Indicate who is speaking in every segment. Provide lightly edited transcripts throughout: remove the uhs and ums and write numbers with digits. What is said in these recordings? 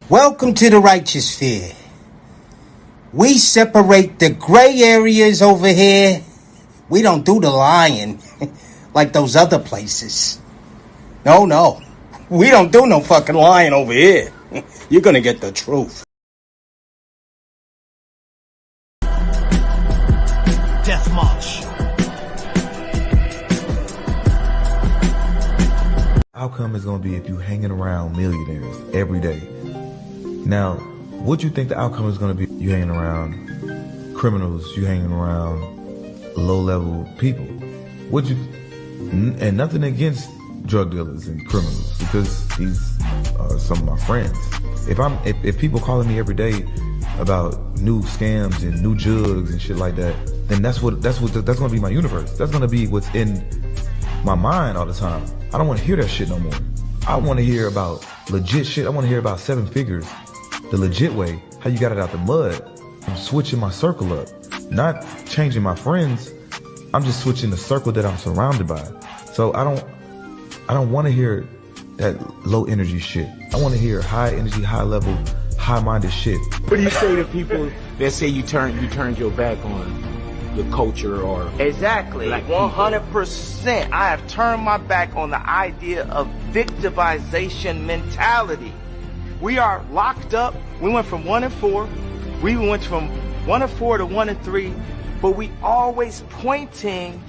Speaker 1: Welcome to the righteous sphere. We separate the gray areas over here. We don't do the lying like those other places. No. We don't do no fucking lying over here. You're gonna get the truth.
Speaker 2: Death March.
Speaker 3: Outcome is going to be if you hanging around millionaires every day. Now, what you think the outcome is going to be? You hanging around criminals, you hanging around low-level people. And nothing against drug dealers and criminals, because these are some of my friends. If people calling me every day about new scams and new jugs and shit like that, then that's going to be my universe. That's going to be what's in my mind all the time. I don't want to hear that shit no more. I want to hear about legit shit. I want to hear about 7 figures, the legit way, how you got it out the mud. I'm switching my circle up, not changing my friends. I'm just switching the circle that I'm surrounded by. So I don't want to hear that low energy shit. I want to hear high energy, high level, high minded shit.
Speaker 4: What do you say to people that say you turned your back on the culture or
Speaker 5: exactly
Speaker 4: black
Speaker 5: 100%? I have turned my back on the idea of victimization mentality. We are locked up. We went from 1 and 4. We went from 1 and 4 to 1 and 3, but we always pointing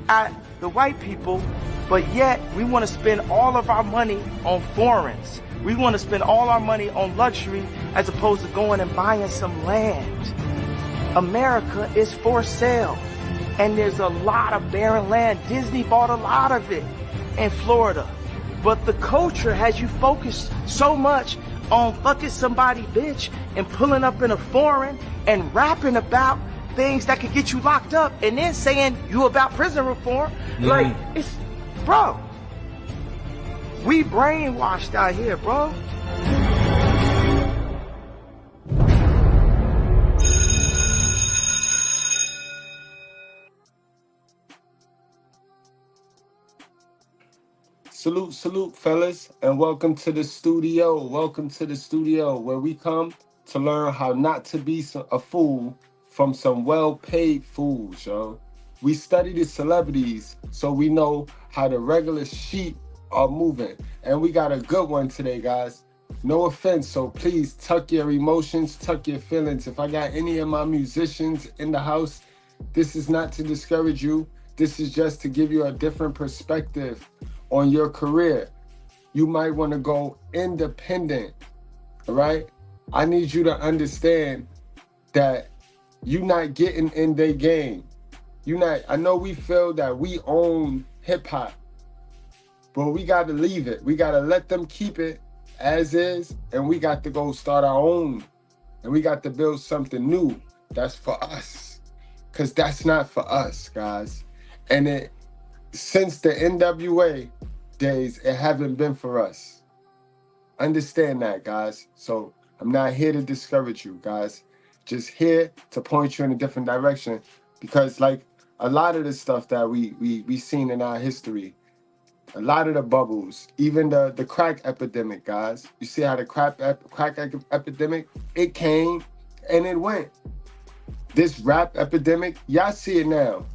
Speaker 5: at the white people, but yet we want to spend all of our money on foreigns. We want to spend all our money on luxury as opposed to going and buying some land. America is for sale, and there's a lot of barren land. Disney bought a lot of it in Florida, but the culture has you focused so much on fucking somebody bitch and pulling up in a foreign and rapping about things that could get you locked up and then saying you about prison reform. Like, it's, bro, we brainwashed out here, bro.
Speaker 6: Salute, fellas, and welcome to the studio. Welcome to the studio, where we come to learn how not to be a fool from some well-paid fools, yo. We study the celebrities so we know how the regular sheep are moving. And we got a good one today, guys. No offense, so please tuck your emotions, tuck your feelings. If I got any of my musicians in the house, this is not to discourage you. This is just to give you a different perspective on your career. You might want to go independent, all right? I need you to understand that you're not getting in their game. I know we feel that we own hip hop, but we got to leave it. We got to let them keep it as is, and we got to go start our own, and we got to build something new that's for us, because that's not for us, guys. And since the NWA days, it haven't been for us. Understand that, guys. So I'm not here to discourage you, guys. Just here to point you in a different direction, because like a lot of the stuff that we seen in our history, a lot of the bubbles, even the crack epidemic, guys. You see how the crack epidemic, it came and it went. This rap epidemic, y'all see it now.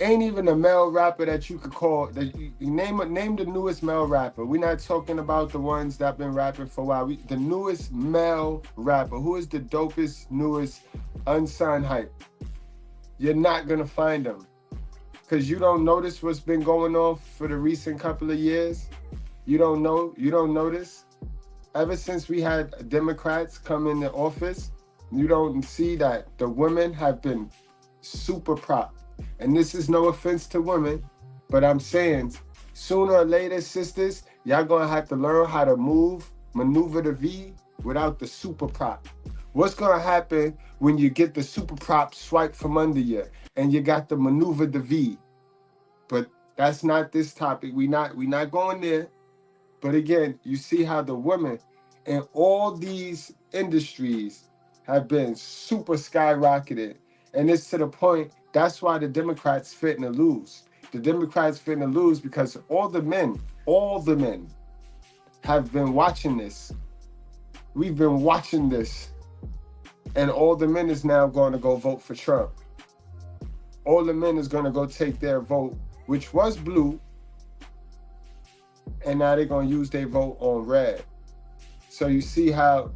Speaker 6: Ain't even a male rapper that you could call that you name the newest male rapper. We're not talking about the ones that been rapping for a while. The newest male rapper. Who is the dopest, newest, unsigned hype? You're not gonna find them, because you don't notice what's been going on for the recent couple of years. You don't notice. Ever since we had Democrats come in the office, you don't see that the women have been super propped. And this is no offense to women, but I'm saying sooner or later, sisters, y'all gonna have to learn how to maneuver the V without the super prop. What's gonna happen when you get the super prop swiped from under you and you got to maneuver the V? But that's not this topic. We not going there. But again, you see how the women in all these industries have been super skyrocketed. And it's to the point, that's why the Democrats fitting to lose. The Democrats fitting to lose because all the men have been watching this. We've been watching this. And all the men is now going to go vote for Trump. All the men is going to go take their vote, which was blue, and now they're going to use their vote on red. So you see how,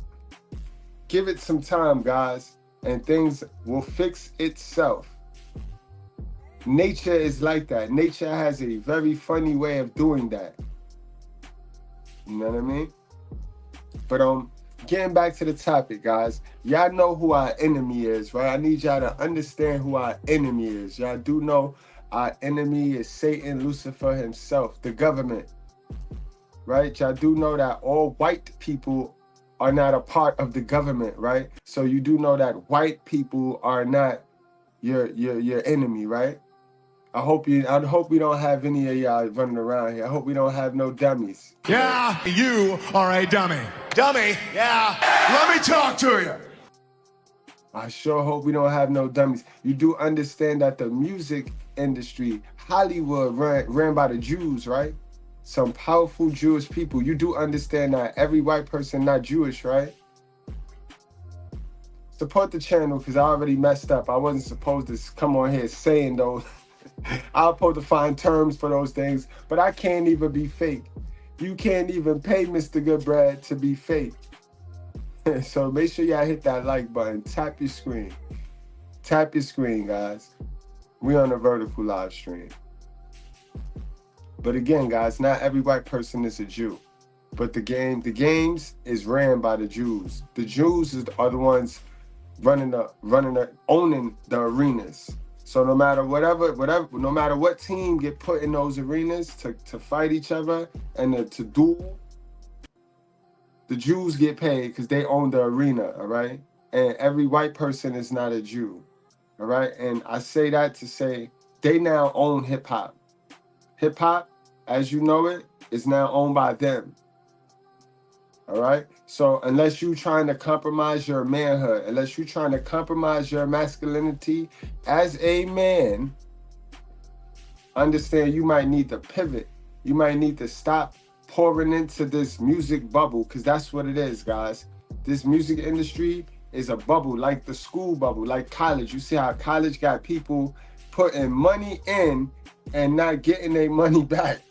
Speaker 6: give it some time, guys, and things will fix itself. Nature is like that. Nature has a very funny way of doing that. You know what I mean? But getting back to the topic, guys, y'all know who our enemy is, right? I need y'all to understand who our enemy is. Y'all do know our enemy is Satan, Lucifer himself, the government, right? Y'all do know that all white people are not a part of the government, right? So you do know that white people are not your enemy, right? I hope we don't have any of y'all running around here. I hope we don't have no dummies.
Speaker 2: Yeah, you are a dummy. Dummy, yeah. Let me talk to you.
Speaker 6: I sure hope we don't have no dummies. You do understand that the music industry, Hollywood, ran by the Jews, right? Some powerful Jewish people. You do understand that every white person not Jewish, right? Support the channel because I already messed up. I wasn't supposed to come on here saying those. I was supposed to find terms for those things, but I can't even be fake. You can't even pay Mr.Goodbread to be fake. So make sure y'all hit that like button. Tap your screen. Tap your screen, guys. We on a vertical live stream. But again, guys, not every white person is a Jew. But the games is ran by the Jews. The Jews are the ones owning the arenas. So no matter no matter what team get put in those arenas to fight each other and to duel, the Jews get paid because they own the arena, all right? And every white person is not a Jew, all right? And I say that to say they now own hip hop. Hip hop, as you know it, is now owned by them. All right. So unless you're trying to compromise your manhood, unless you're trying to compromise your masculinity as a man, understand you might need to pivot. You might need to stop pouring into this music bubble, because that's what it is, guys. This music industry is a bubble, like the school bubble, like college. You see how college got people putting money in and not getting their money back.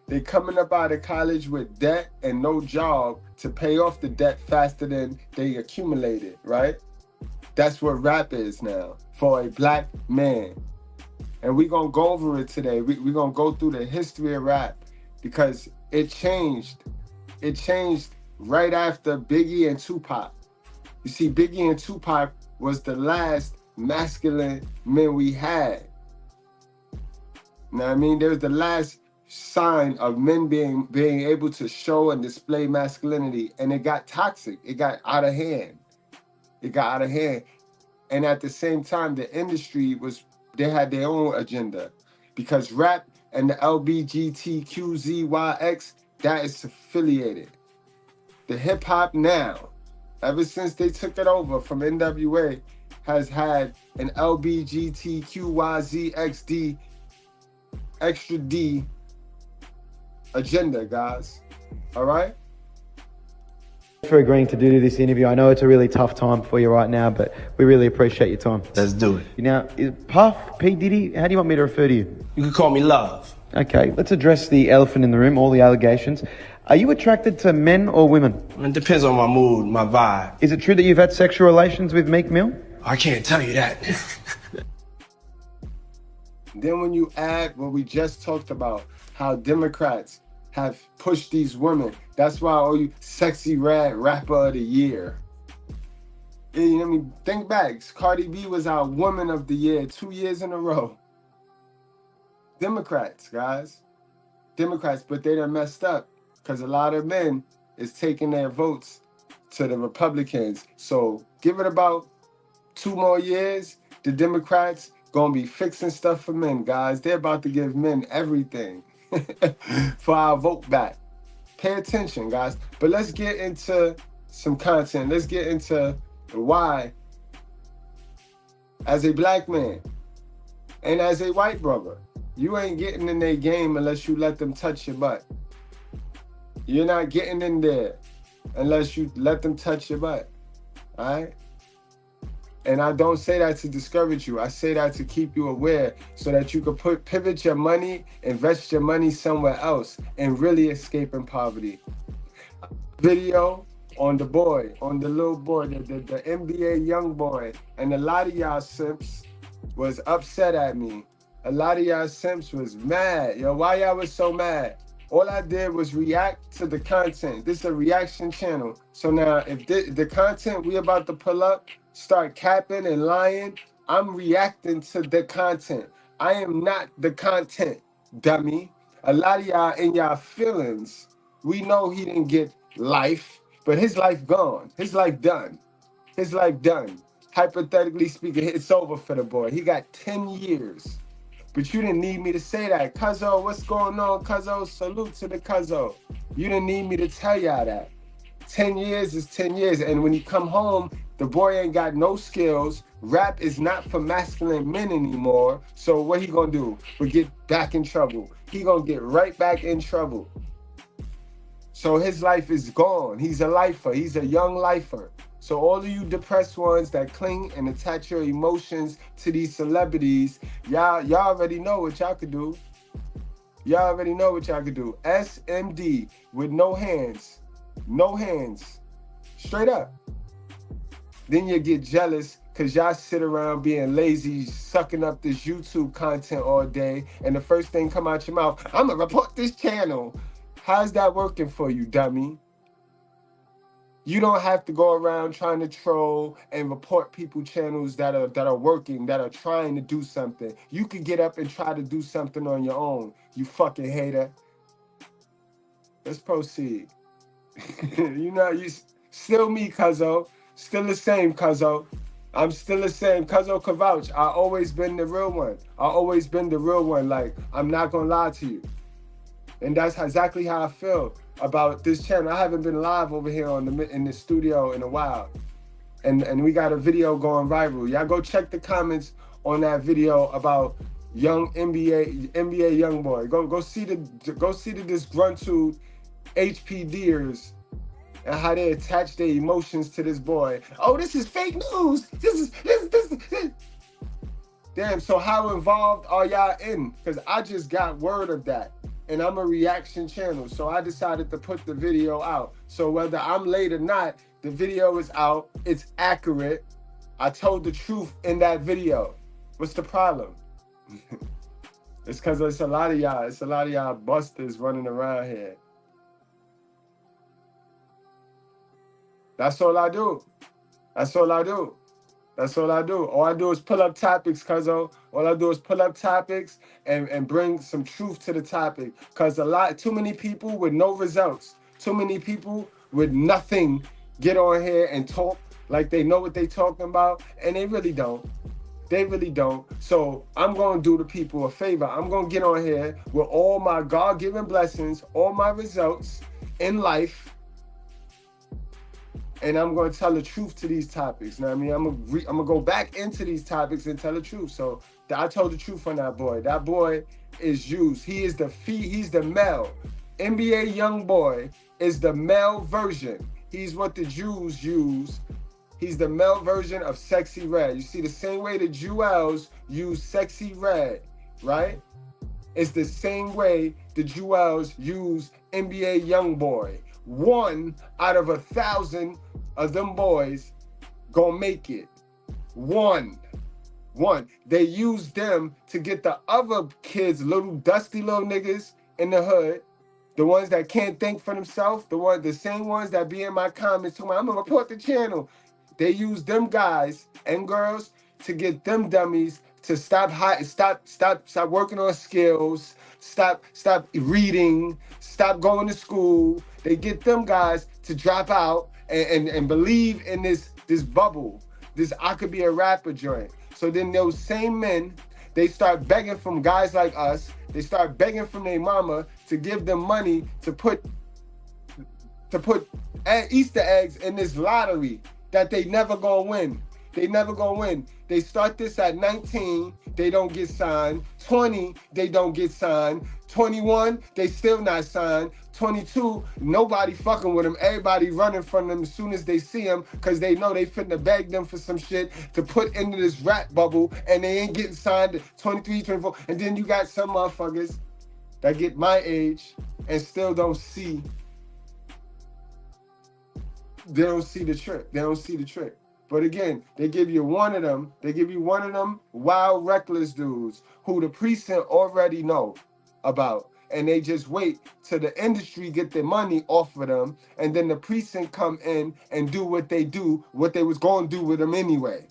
Speaker 6: They coming up out of college with debt and no job to pay off the debt faster than they accumulated, right? That's what rap is now for a black man. And we're going to go over it today. We're going to go through the history of rap because it changed. It changed right after Biggie and Tupac. You see, Biggie and Tupac was the last masculine men we had. You know what I mean? They was the last sign of men being able to show and display masculinity, and it got toxic. It got out of hand. And at the same time, the industry they had their own agenda, because rap and the LBGTQZYX, that is affiliated. The hip hop now, ever since they took it over from NWA, has had an LBGTQYZXD extra D agenda, guys. All right?
Speaker 7: For agreeing to do this interview. I know it's a really tough time for you right now, but we really appreciate your time.
Speaker 2: Let's do it.
Speaker 7: Now, Puff, P. Diddy, how do you want me to refer to you?
Speaker 2: You can call me Love.
Speaker 7: Okay, let's address the elephant in the room, all the allegations. Are you attracted to men or women?
Speaker 2: It depends on my mood, my vibe.
Speaker 7: Is it true that you've had sexual relations with Meek Mill?
Speaker 2: I can't tell you that.
Speaker 6: Then when you add what we just talked about, how Democrats have pushed these women. That's why I owe you Sexy Red Rapper of the Year. I mean, think back. Cardi B was our Woman of the Year 2 years in a row. Democrats, guys. Democrats, but they done messed up because a lot of men is taking their votes to the Republicans. So give it about 2 more years. The Democrats gonna be fixing stuff for men, guys. They're about to give men everything for our vote back. Pay attention, guys. But let's get into some content. Let's get into why, as a black man and as a white brother, you ain't getting in their game unless you let them touch your butt. You're not getting in there unless you let them touch your butt. All right? And I don't say that to discourage you. I say that to keep you aware so that you can pivot your money, invest your money somewhere else, and really escaping poverty. Video on the boy, on the little boy, the NBA YoungBoy, and a lot of y'all simps was upset at me. A lot of y'all simps was mad. Yo, why y'all was so mad? All I did was react to the content. This is a reaction channel. So now if the content we about to pull up start capping and lying, I'm reacting to the content. I am not the content, dummy. A lot of y'all in y'all feelings, we know he didn't get life, but his life gone. His life done. His life done. Hypothetically speaking, it's over for the boy. He got 10 years. But you didn't need me to say that. Cuzzo, what's going on, Cuzzo? Salute to the Cuzzo. You didn't need me to tell y'all that. 10 years is 10 years. And when he come home, the boy ain't got no skills. Rap is not for masculine men anymore. So what he gonna do? We get back in trouble. He gonna get right back in trouble. So his life is gone. He's a lifer. He's a young lifer. So all of you depressed ones that cling and attach your emotions to these celebrities, y'all already know what y'all could do. Y'all already know what y'all could do. SMD with no hands. No hands. Straight up. Then you get jealous because y'all sit around being lazy, sucking up this YouTube content all day, and the first thing come out your mouth, I'm going to report this channel. How's that working for you, dummy? You don't have to go around trying to troll and report people channels that are working, that are trying to do something. You could get up and try to do something on your own, you fucking hater. Let's proceed. You know, you still me, Cuzzo. Still the same, Cuzzo. I'm still the same. Cuzzo can vouch. I always been the real one. I always been the real one. Like, I'm not gonna lie to you. And that's exactly how I feel about this channel. I haven't been live over here in the studio in a while. And we got a video going viral. Y'all go check the comments on that video about young NBA YoungBoy. Go see the disgruntled HPDers and how they attach their emotions to this boy. Oh, this is fake news. This. Damn, so how involved are y'all in? Because I just got word of that. And I'm a reaction channel, so I decided to put the video out. So whether I'm late or not, the video is out. It's accurate. I told the truth in that video. What's the problem? It's because it's a lot of y'all. It's a lot of y'all busters running around here. That's all I do. That's all I do. That's all I do. All I do is pull up topics, cuzzo. All I do is pull up topics and bring some truth to the topic. Cause too many people with no results, too many people with nothing get on here and talk like they know what they talking about, and they really don't. They really don't. So I'm gonna do the people a favor. I'm gonna get on here with all my God-given blessings, all my results in life, and I'm going to tell the truth to these topics. You know what I mean? I'm going to go back into these topics and tell the truth. So I told the truth on that boy. That boy is used. He's the male. NBA YoungBoy is the male version. He's what the Jews use. He's the male version of Sexy Red. You see, the same way the Jewels use Sexy Red, right? It's the same way the Jewels use NBA YoungBoy. 1 out of 1,000 of them boys gonna make it. One. They use them to get the other kids, little dusty little niggas in the hood, the ones that can't think for themselves, the same ones that be in my comments talking, I'm gonna report the channel. They use them guys and girls to get them dummies to stop working on skills, stop reading, stop going to school. They get them guys to drop out and believe in this bubble, this I could be a rapper joint. So then those same men, they start begging from guys like us. They start begging from their mama to give them money to put Easter eggs in this lottery that they never gonna win. They never gonna win. They start this at 19, they don't get signed. 20, they don't get signed. 21, they still not signed. 22, nobody fucking with them. Everybody running from them as soon as they see them because they know they finna beg them for some shit to put into this rap bubble and they ain't getting signed at 23, 24. And then you got some motherfuckers that get my age and still don't see. They don't see the trick. They don't see the trick. But again, they give you one of them. They give you one of them wild, reckless dudes who the precinct already know about. And they just wait till the industry get their money off of them. And then the precinct come in and do what they do, what they was going to do with them anyway.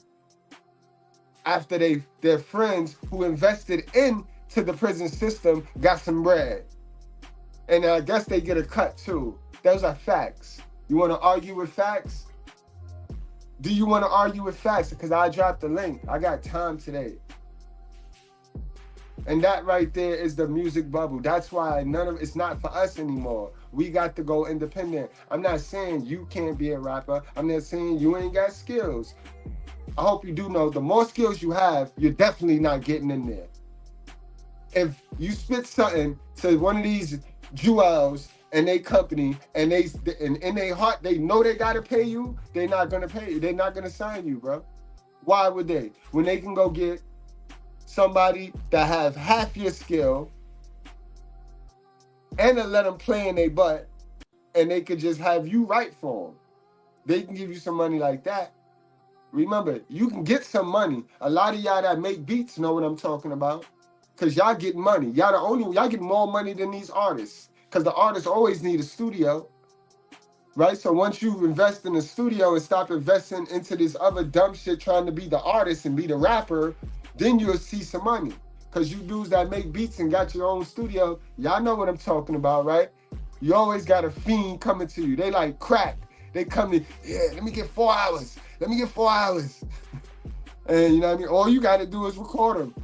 Speaker 6: After their friends who invested into the prison system got some bread. And I guess they get a cut too. Those are facts. You want to argue with facts? Do you want to argue with facts? Because I dropped the link. I got time today. And that right there is the music bubble. That's why it's not for us anymore. We got to go independent. I'm not saying you can't be a rapper. I'm not saying you ain't got skills. I hope you do know the more skills you have, you're definitely not getting in there. If you spit something to one of these jewels and they company and in their heart they know they gotta pay you, they're not gonna pay you. They're not gonna sign you, bro. Why would they? When they can go get somebody that have half your skill and then let them play in their butt and they could just have you write for them. They can give you some money like that. Remember, you can get some money. A lot of y'all that make beats know what I'm talking about. Cause y'all get money. Y'all get more money than these artists. Cause the artists always need a studio. Right? So once you invest in the studio and stop investing into this other dumb shit trying to be the artist and be the rapper, then you'll see some money. Cause you dudes that make beats and got your own studio, y'all know what I'm talking about, right? You always got a fiend coming to you. They like crack. They come in, yeah, let me get 4 hours. Let me get 4 hours. And you know what I mean? All you gotta do is record them.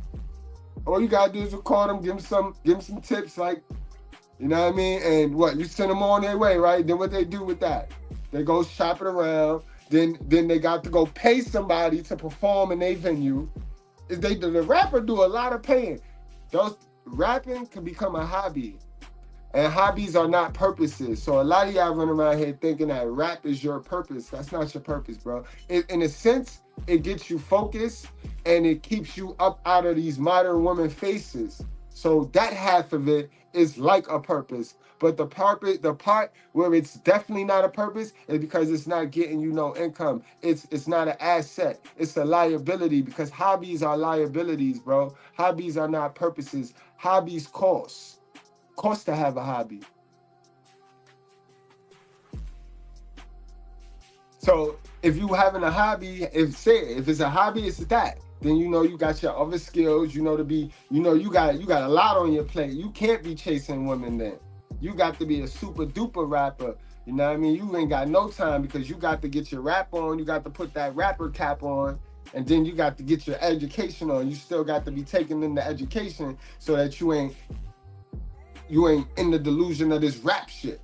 Speaker 6: All you gotta do is record them, give them some tips, like, you know what I mean? And what, you send them on their way, right? Then what they do with that? They go shop it around. Then they got to go pay somebody to perform in their venue. The rapper do a lot of paying. Those rapping can become a hobby. And hobbies are not purposes. So a lot of y'all run around here thinking that rap is your purpose. That's not your purpose, bro. In a sense, it gets you focused and it keeps you up out of these modern woman faces. So that half of it is like a purpose. But the part where it's definitely not a purpose is because it's not getting you no income. It's not an asset. It's a liability because hobbies are liabilities, bro. Hobbies are not purposes. Hobbies cost to have a hobby. So if you having a hobby, if it's a hobby, it's that. Then you know you got your other skills. You got a lot on your plate. You can't be chasing women then. You got to be a super duper rapper. You know what I mean? You ain't got no time because you got to get your rap on. You got to put that rapper cap on. And then you got to get your education on. You still got to be taking in the education so that you ain't in the delusion of this rap shit.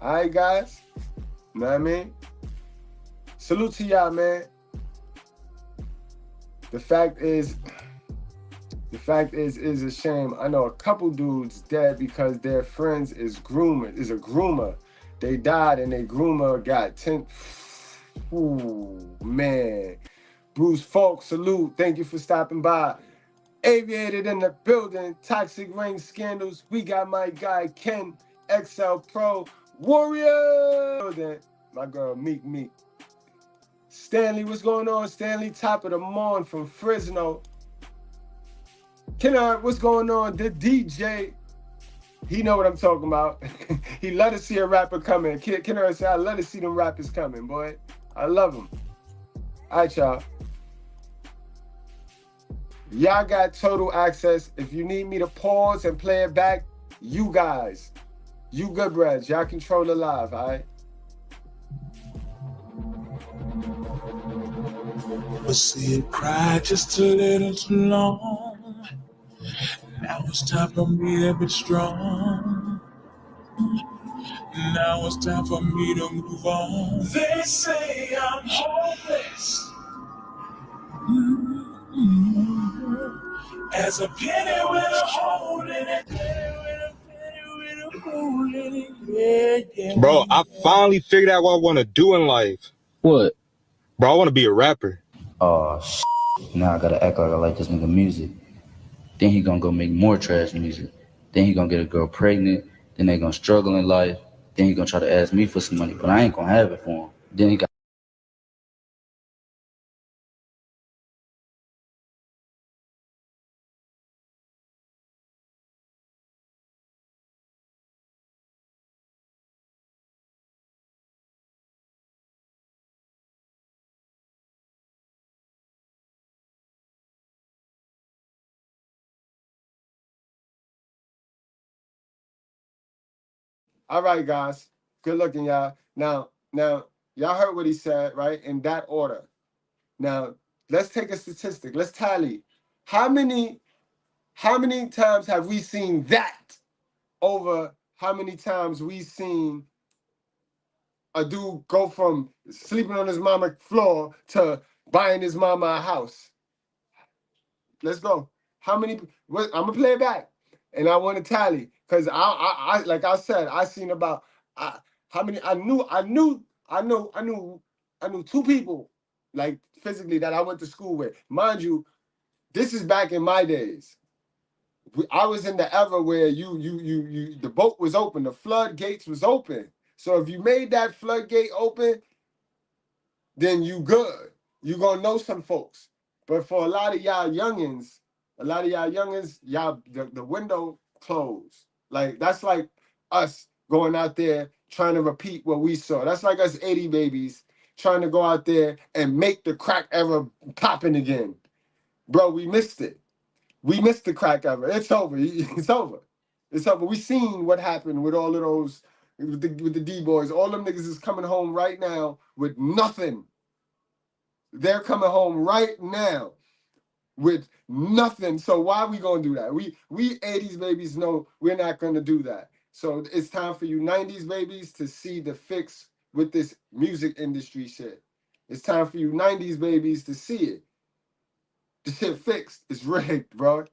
Speaker 6: All right, guys? You know what I mean? Salute to y'all, man. The fact is, it's a shame. I know a couple dudes dead because their friends is a groomer. They died and their groomer got 10. Ooh, man. Bruce Falk, salute. Thank you for stopping by. Aviated in the building, toxic ring scandals. We got my guy Ken, XL Pro, Warrior. My girl Meek. Stanley, what's going on? Stanley, top of the morning from Fresno. Kennard, what's going on? The DJ, he know what I'm talking about. He love to see a rapper coming. Kennard said, I love to see them rappers coming, boy. I love them. All right, y'all. Y'all got total access. If you need me to pause and play it back, you guys, you Goodbreads, y'all control the live, all right?
Speaker 8: But see it cry just a little too long. Now it's time for me to be strong. Now it's time for me to move on. They say I'm hopeless. As a penny with a hole in it. Penny with a hole in it. Yeah, yeah.
Speaker 9: Bro, I finally figured out what I want to do in life.
Speaker 10: What?
Speaker 9: Bro, I want to be a rapper.
Speaker 10: Oh, now I gotta act like I like this nigga music. Then he gonna go make more trash music. Then he gonna get a girl pregnant. Then they gonna struggle in life. Then he gonna try to ask me for some money, but I ain't gonna have it for him. Then he got.
Speaker 6: All right, guys. Good looking, y'all. Now, y'all heard what he said, right? In that order. Now, let's take a statistic. Let's tally. How many times have we seen that over how many times we seen a dude go from sleeping on his mama floor to buying his mama a house? Let's go. How many? I'm gonna play it back, and I want to tally because I like I said, I seen about how many. I knew two people like physically that I went to school with. Mind you, this is back in my days. I was in the era where the boat was open, the floodgates was open. So if you made that floodgate open, then you good. You gonna know some folks. But for a lot of y'all youngins, y'all the window closed. Like that's like us going out there trying to repeat what we saw. That's like us 80 babies trying to go out there and make the crack era popping again. Bro, we missed it. We missed the crack era. It's over. It's over. It's over. We seen what happened with all of those with the D-boys. All them niggas is coming home right now with nothing. They're coming home right now with nothing. So why are we gonna do that? We 80s babies know we're not gonna do that. So it's time for you 90s babies to see the fix with this music industry shit. It's time for you 90s babies to see it. The shit fixed. It's rigged, bro.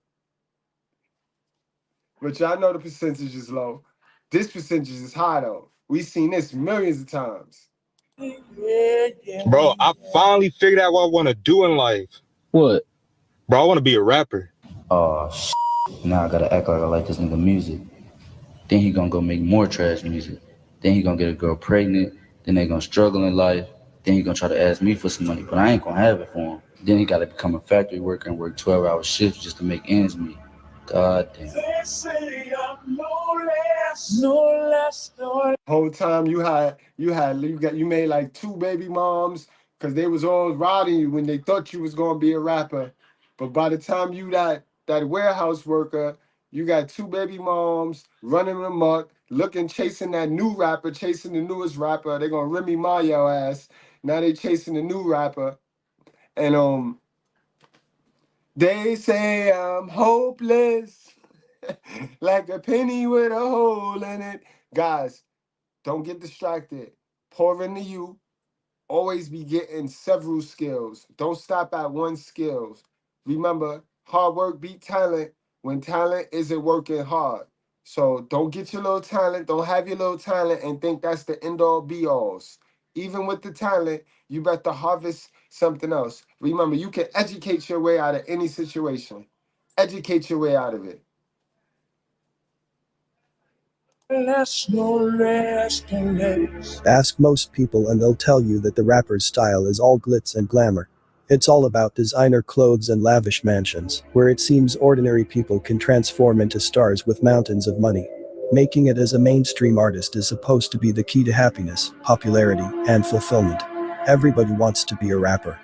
Speaker 6: But y'all know the percentage is low. This percentage is high though. We've seen this millions of times.
Speaker 9: Bro, I finally figured out what I want to do in life.
Speaker 10: What?
Speaker 9: Bro, I want to be a rapper.
Speaker 10: Oh, now I gotta act like I like this nigga music. Then he gonna go make more trash music. Then he gonna get a girl pregnant. Then they gonna struggle in life. Then he gonna try to ask me for some money, but I ain't gonna have it for him. Then he gotta become a factory worker and work 12-hour shifts just to make ends meet. God damn.
Speaker 8: They say I'm no less.
Speaker 6: Whole time you made like 2 baby moms because they was all riding you when they thought you was gonna be a rapper. But by the time you that warehouse worker, you got 2 baby moms running amok, chasing that new rapper, chasing the newest rapper. They gonna Remy Ma your ass. Now they chasing the new rapper. And they say I'm hopeless. Like a penny with a hole in it. Guys, don't get distracted. Pour into you. Always be getting several skills. Don't stop at one skill. Remember, hard work beat talent when talent isn't working hard. So don't get your little talent. Don't have your little talent and think that's the end all be alls. Even with the talent, you better harvest something else. Remember, you can educate your way out of any situation. Educate your way out of it.
Speaker 11: Ask most people and they'll tell you that the rapper's style is all glitz and glamour. It's all about designer clothes and lavish mansions, where it seems ordinary people can transform into stars with mountains of money. Making it as a mainstream artist is supposed to be the key to happiness, popularity, and fulfillment. Everybody wants to be a rapper.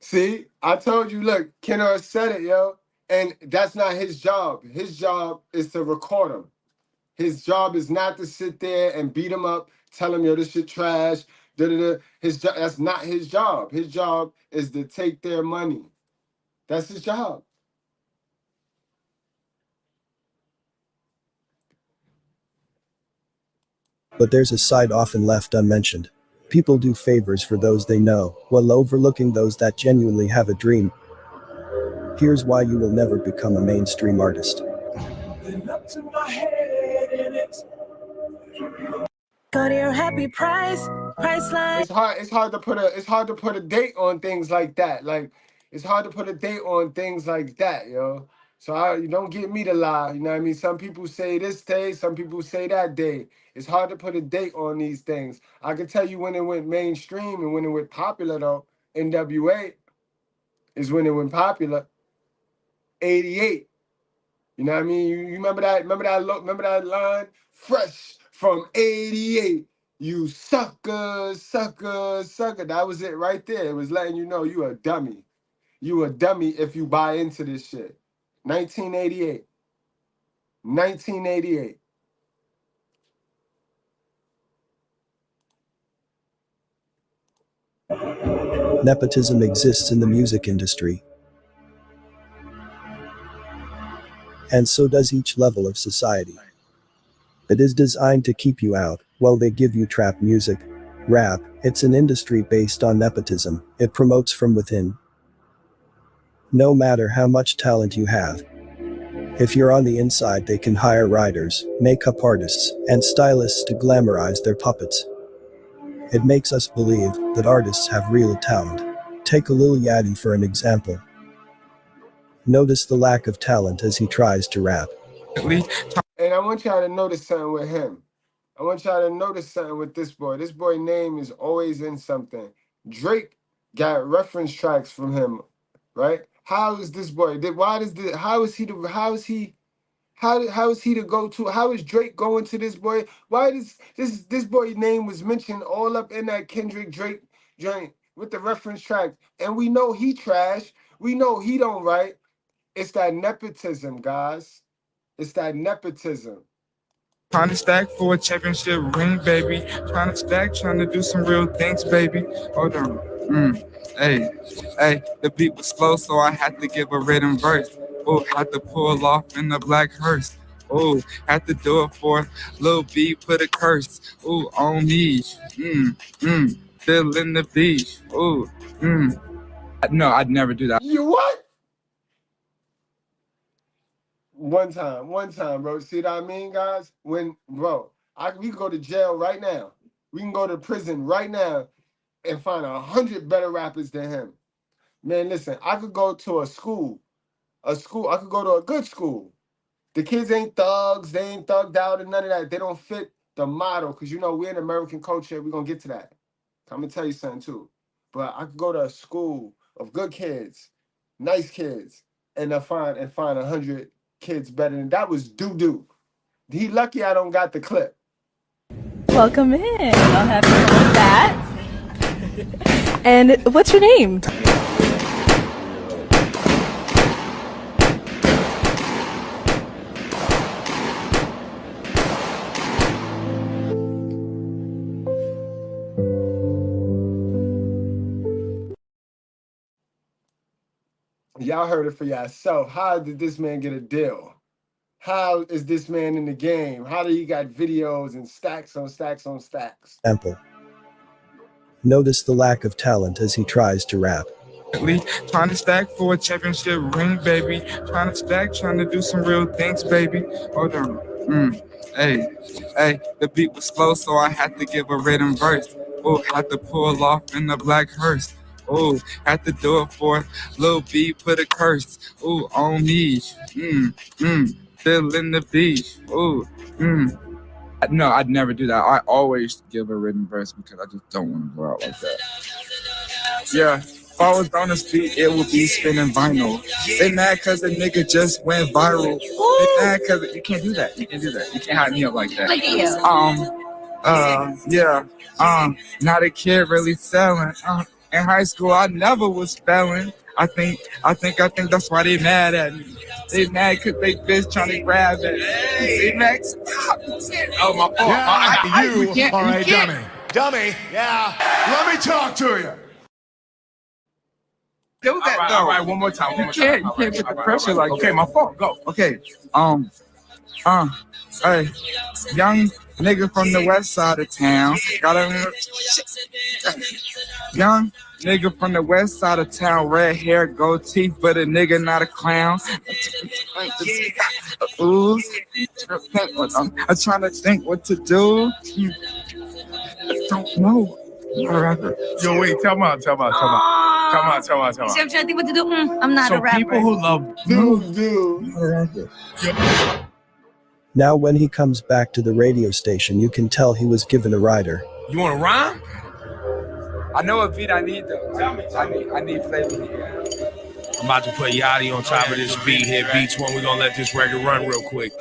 Speaker 6: See, I told you, look, Kenner said it, yo. And that's not his job. His job is to record him. His job is not to sit there and beat him up, tell him, yo, this shit trash. That's not his job. His job is to take their money. That's his job.
Speaker 11: But there's a side often left unmentioned. People do favors for those they know, while overlooking those that genuinely have a dream. Here's why you will never become a mainstream artist.
Speaker 8: Up to my head in it.
Speaker 12: Go to your happy price, Priceline.
Speaker 6: It's hard to put a date on things like that. Like, it's hard to put a date on things like that, yo. So you don't get me to lie. You know what I mean? Some people say this day, some people say that day. It's hard to put a date on these things. I can tell you when it went mainstream and when it went popular though. NWA is when it went popular. 88. You know what I mean? You remember that? Remember that line? Fresh from 88. You sucker, sucker, sucker. That was it right there. It was letting you know you a dummy. You a dummy if you buy into this shit. 1988. 1988.
Speaker 11: Nepotism exists in the music industry. And so does each level of society. It is designed to keep you out, while they give you trap music. Rap, it's an industry based on nepotism. It promotes from within. No matter how much talent you have, if you're on the inside, they can hire writers, makeup artists, and stylists to glamorize their puppets. It makes us believe that artists have real talent. Take Lil Yachty for an example. Notice the lack of talent as he tries to rap.
Speaker 6: And I want y'all to notice something with him. I want y'all to notice something with this boy. This boy name is always in something. Drake got reference tracks from him, right? How is this boy? How is he the go-to? How is Drake going to this boy? Why this boy name was mentioned all up in that Kendrick Drake joint with the reference track? And we know he trash. We know he don't write. It's that nepotism, guys. It's that nepotism.
Speaker 13: Trying to stack for a championship ring, baby. Trying to stack, trying to do some real things, baby. Hold on. Hey, the beat was slow, so I had to give a rhythm verse. Oh, had to pull off in the black hearse. Oh, had to do it for Lil B, put a curse. Oh, on me. Feeling the beat. Oh, No, I'd never do that.
Speaker 6: You what? One time, bro. See what I mean, guys? We can go to jail right now. We can go to prison right now and find 100 better rappers than him. Man, listen, I could go to a school. I could go to a good school. The kids ain't thugs. They ain't thugged out and none of that. They don't fit the model because, you know, we're in American culture. We're going to get to that. I'm going to tell you something, too. But I could go to a school of good kids, nice kids, and find 100 kids better than that. Was doo-doo. He lucky I don't got the clip.
Speaker 14: Welcome in. I'll have you with that. And what's your name?
Speaker 6: Y'all heard it for yourself. How did this man get a deal? How is this man in the game? How do he got videos and stacks on stacks on stacks?
Speaker 11: Ample. Notice the lack of talent as he tries to rap.
Speaker 13: Trying to stack for a championship ring, baby. Trying to stack, trying to do some real things, baby. Hold on. Hey, the beat was slow, so I had to give a rhythm verse. Oh, had to pull off in the black hearse. Oh, had to do it for Lil B, put a curse. Oh, on me. Feeling the beat. Oh, No, I'd never do that. I always give a written verse because I just don't want to go out like that. Yeah, if I was on the street, it would be spinning vinyl. They mad because the nigga just went viral. They mad because you can't do that. You can't do that. You can't hype me up like that. Not a kid really selling. In high school, I never was spelling. I think that's why they mad at me. They mad because they bitch trying to grab it. They mad. Oh, my fault.
Speaker 2: Yeah, all right, dummy. Dummy, yeah. Let me talk to you.
Speaker 13: Do that, all right, one more time. You can't put the pressure like that. Okay, my fault. Go. Okay. Hey, young nigga from the west side of town. Young nigga from the west side of town, red hair, gold teeth, but a nigga not a clown. Ooh, I'm trying to think what to do. I don't know.
Speaker 2: Yo, wait, tell me out.
Speaker 15: See, I'm trying to think what to do. I'm not a rapper.
Speaker 2: People who love
Speaker 11: Now when he comes back to the radio station, you can tell he was given a rider.
Speaker 2: You want to rhyme?
Speaker 13: I know what beat I need though. I need flavor.
Speaker 2: I'm about to put Yachty on top of this beat here. Beats one, we're gonna let this record run real quick.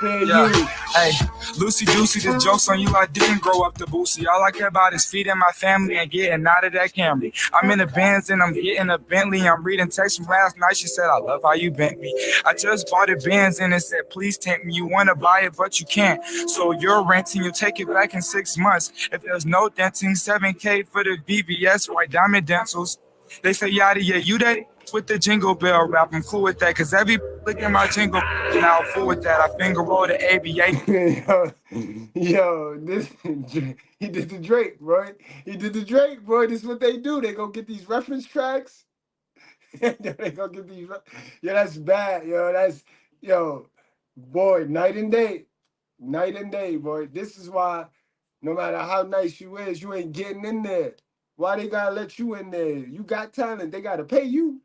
Speaker 13: Yeah. Hey, Lucy Deucey, the joke's on you. I didn't grow up the Boosie. All I care about is feeding my family and getting out of that Camry. I'm in the Benz and I'm getting a Bentley. I'm reading text from last night. She said, I love how you bent me. I just bought a Benz and it said, please take me. You want to buy it, but you can't. So you're renting. You'll take it back in 6 months. If there's no denting, $7K for the BBS, white diamond dentals. They say, Yachty, yeah, you that with the jingle bell rap. I'm cool with that, because every look at my jingle, and I'll fool with that. I finger roll the ABA.
Speaker 6: Yo, this he did the Drake, bro. He did the Drake, bro. This is what they do. They go get these reference tracks. They go get these. Yo, that's bad. Yo, boy, night and day, boy. This is why, no matter how nice you is, you ain't getting in there. Why they gotta let you in there? You got talent. They gotta pay you.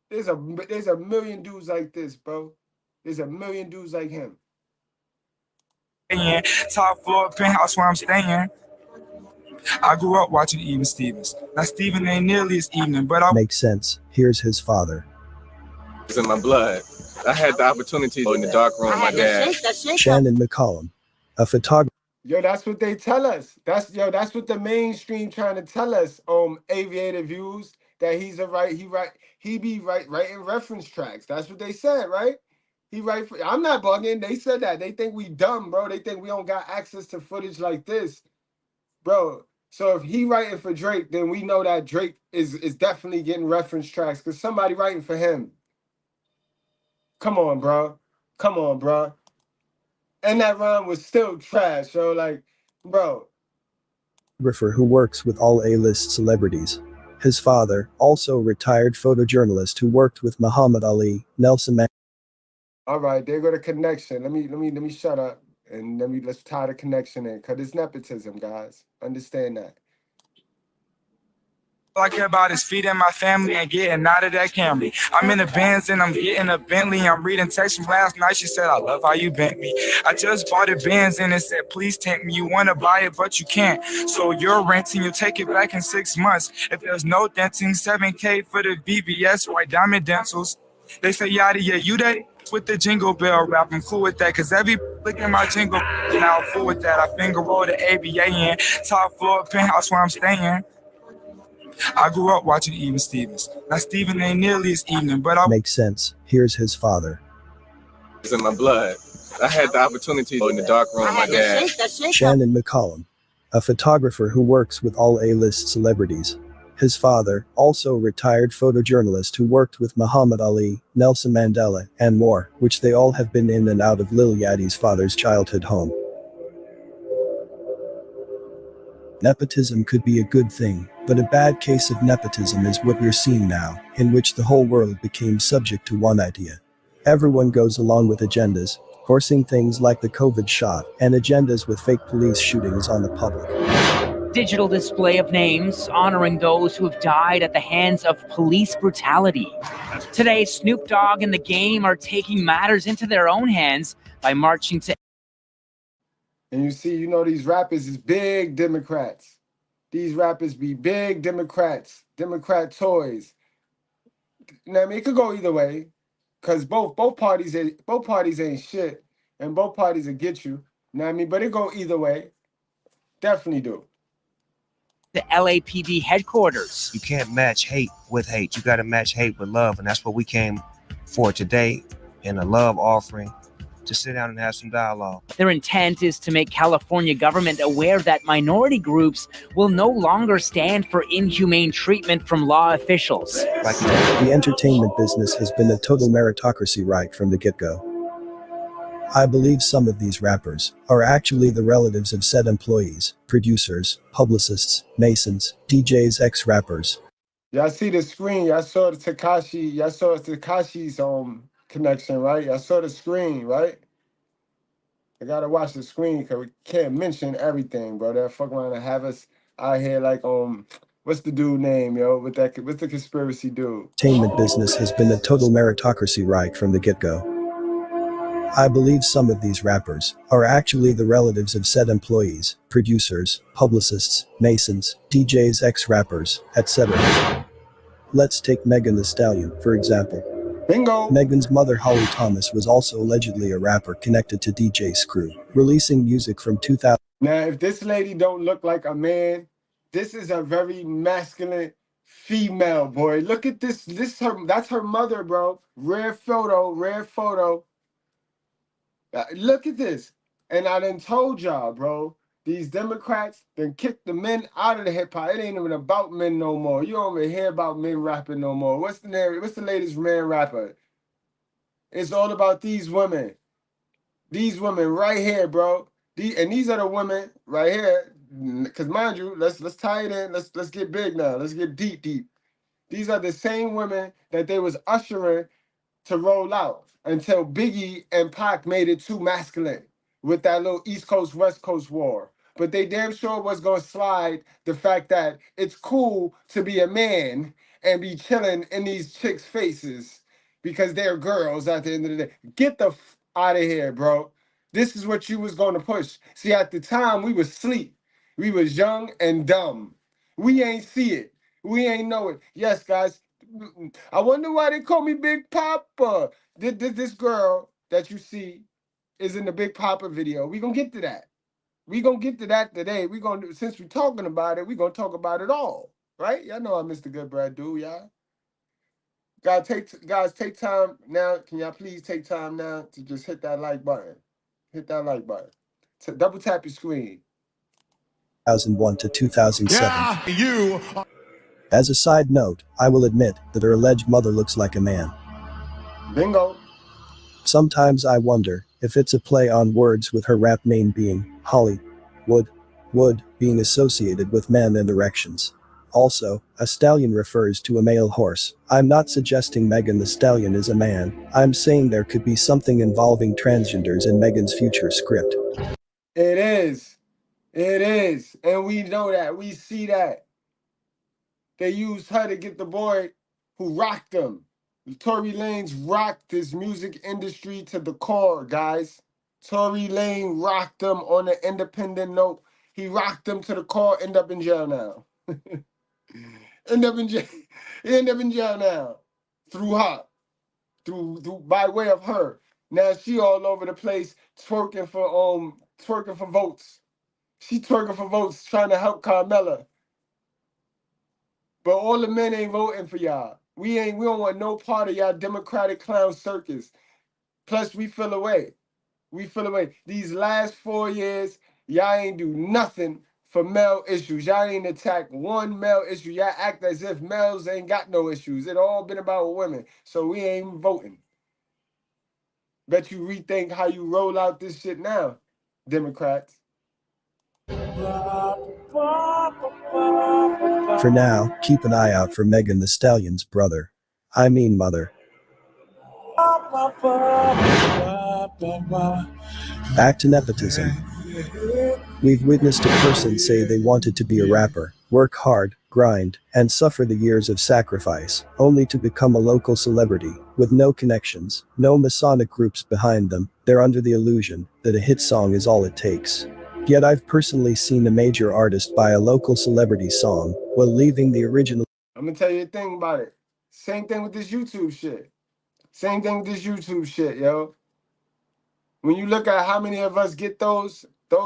Speaker 6: There's a million dudes like this, bro. There's a million dudes like him.
Speaker 13: Top floor penthouse where I'm staying. I grew up watching Even Stevens. Now Steven ain't nearly as evening, but I
Speaker 11: Makes sense. Here's his father.
Speaker 16: It's in my blood. I had the opportunity in the dark room with my dad.
Speaker 11: Shannon McCollum, a photographer.
Speaker 6: Yo, that's what they tell us. That's what the mainstream trying to tell us. Aviator Views, that he be writing reference tracks. That's what they said, right? I'm not bugging. They said that. They think we dumb, bro. They think we don't got access to footage like this, bro. So if he writing for Drake, then we know that Drake is definitely getting reference tracks because somebody writing for him. Come on, bro. And that rhyme was still trash, so like, bro.
Speaker 11: Photographer who works with all A-list celebrities. His father, also retired photojournalist who worked with Muhammad Ali, Nelson Mandela.
Speaker 6: All right, there go the connection. Let me shut up and let's tie the connection in, cause it's nepotism, guys. Understand that.
Speaker 13: All I care about is feeding my family and getting out of that Camry. I'm in the Benz and I'm getting a Bentley. I'm reading text from last night. She said, I love how you bent me. I just bought a Benz and it said, please take me. You want to buy it, but you can't. So you're renting. You'll take it back in 6 months. If there's no denting, $7K for the BBS, white diamond dentals. They say, Yachty, yeah, you that with the jingle bell rap. I'm cool with that, because every look at my jingle, and I'll fool with that. I finger roll the ABA in. Top floor penthouse where I'm staying. I grew up watching Even Stevens. Now Steven ain't nearly as evening, but I
Speaker 11: Makes sense. Here's his father.
Speaker 16: It's in my blood. I had the opportunity in the dark room with my dad.
Speaker 11: Shannon McCollum, a photographer who works with all A-list celebrities. His father, also retired photojournalist who worked with Muhammad Ali, Nelson Mandela, and more, which they all have been in and out of Lil Yachty's father's childhood home. Nepotism could be a good thing, but a bad case of nepotism is what we're seeing now, in which the whole world became subject to one idea. Everyone goes along with agendas, forcing things like the COVID shot, and agendas with fake police shootings on the public.
Speaker 17: Digital display of names honoring those who have died at the hands of police brutality. Today, Snoop Dogg and The Game are taking matters into their own hands by marching to.
Speaker 6: And you see, these rappers is big Democrats. These rappers be big Democrats, Democrat toys. You know what I mean? It could go either way, because both parties ain't shit, and both parties will get you. You know what I mean? But it go either way. Definitely do.
Speaker 17: The LAPD headquarters.
Speaker 18: You can't match hate with hate. You got to match hate with love, and that's what we came for today in a love offering to sit down and have some dialogue.
Speaker 17: Their intent is to make California government aware that minority groups will no longer stand for inhumane treatment from law officials.
Speaker 11: The entertainment business has been a total meritocracy right from the get-go. I believe some of these rappers are actually the relatives of said employees, producers, publicists, masons, DJs, ex-rappers.
Speaker 6: Y'all see the screen? Y'all saw the Tekashi's connection, right? Y'all saw the screen, right? I gotta watch the screen because we can't mention everything, bro. They'll fuck around and have us out here like what's the dude name, yo? What's the conspiracy dude?
Speaker 11: Entertainment business has been a total meritocracy right from the get-go. I believe some of these rappers are actually the relatives of said employees, producers, publicists, masons, DJs, ex-rappers, etc. Let's take Megan Thee Stallion, for example.
Speaker 6: Bingo!
Speaker 11: Megan's mother, Holly Thomas, was also allegedly a rapper connected to DJ Screw, releasing music from 2000.
Speaker 6: Now, if this lady don't look like a man, this is a very masculine female, boy. Look at this. That's her mother, bro. Rare photo. Look at this. And I done told y'all, bro, these Democrats done kicked the men out of the hip hop. It ain't even about men no more. You don't even hear about men rapping no more. What's the latest man rapper? It's all about these women. These women right here, bro. These are the women right here. Cause mind you, let's tie it in. Let's get big now. Let's get deep. These are the same women that they was ushering to roll out until Biggie and Pac made it too masculine with that little East Coast, West Coast war. But they damn sure was going to slide the fact that it's cool to be a man and be chilling in these chicks' faces because they're girls at the end of the day. Get the out of here, bro. This is what you was going to push. See, at the time, we was sleep. We was young and dumb. We ain't see it. We ain't know it. Yes, guys, I wonder why they call me Big Papa. This girl that you see is in the Big Papa video. We gonna get to that. We gonna get to that today. Since we're talking about it, we gonna talk about it all, right? Y'all know how Mr.Goodbread do, y'all. Guys, take time now. Can y'all please take time now to just hit that like button? Hit that like button. Double tap your screen.
Speaker 11: 2001 to 2007.
Speaker 2: Yeah, you.
Speaker 11: As a side note, I will admit that her alleged mother looks like a man.
Speaker 6: Bingo.
Speaker 11: Sometimes I wonder if it's a play on words with her rap name being Holly Wood being associated with men and erections. Also, a stallion refers to a male horse. I'm not suggesting Megan Thee Stallion is a man. I'm saying there could be something involving transgenders in Megan's future script.
Speaker 6: It is. And we know that. We see that. They used her to get the boy who rocked them. Tory Lanez rocked this music industry to the core, guys. Tory Lanez rocked them on an independent note. He rocked them to the core, end up in jail now. End up in jail now. Through her. Through by way of her. Now she all over the place twerking for votes. She twerking for votes, trying to help Carmella. But all the men ain't voting for y'all. We don't want no part of y'all Democratic clown circus. Plus, we feel away. These last 4 years, y'all ain't do nothing for male issues. Y'all ain't attack one male issue. Y'all act as if males ain't got no issues. It all been about women. So we ain't voting. Bet you rethink how you roll out this shit now, Democrats.
Speaker 11: For now, keep an eye out for Megan Thee Stallion's brother. I mean mother. Back to nepotism. We've witnessed a person say they wanted to be a rapper, work hard, grind, and suffer the years of sacrifice, only to become a local celebrity, with no connections, no Masonic groups behind them. They're under the illusion that a hit song is all it takes. Yet I've personally seen a major artist buy a local celebrity song while leaving the original.
Speaker 6: I'm gonna tell you a thing about it. Same thing with this YouTube shit. Yo. When you look at how many of us get those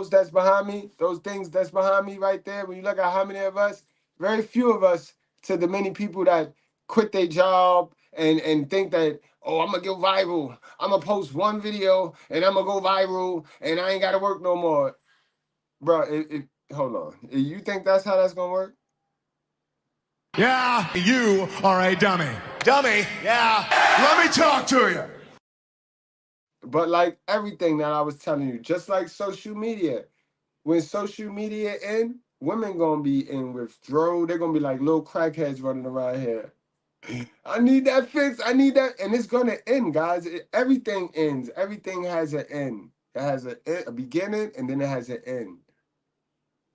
Speaker 6: that's behind me, those things that's behind me right there, when you look at how many of us, very few of us, to the many people that quit their job and think that, oh, I'm gonna go viral. I'm gonna post one video and I'm gonna go viral and I ain't gotta work no more. Bro, hold on. You think that's how that's gonna work?
Speaker 2: Yeah, you are a dummy. Dummy, yeah. Let me talk to you.
Speaker 6: But like everything that I was telling you, just like social media, when social media in, women gonna be in withdrawal. They're gonna be like little crackheads running around here. I need that fix. I need that, and it's gonna end, guys. Everything ends. Everything has an end. It has a beginning, and then it has an end.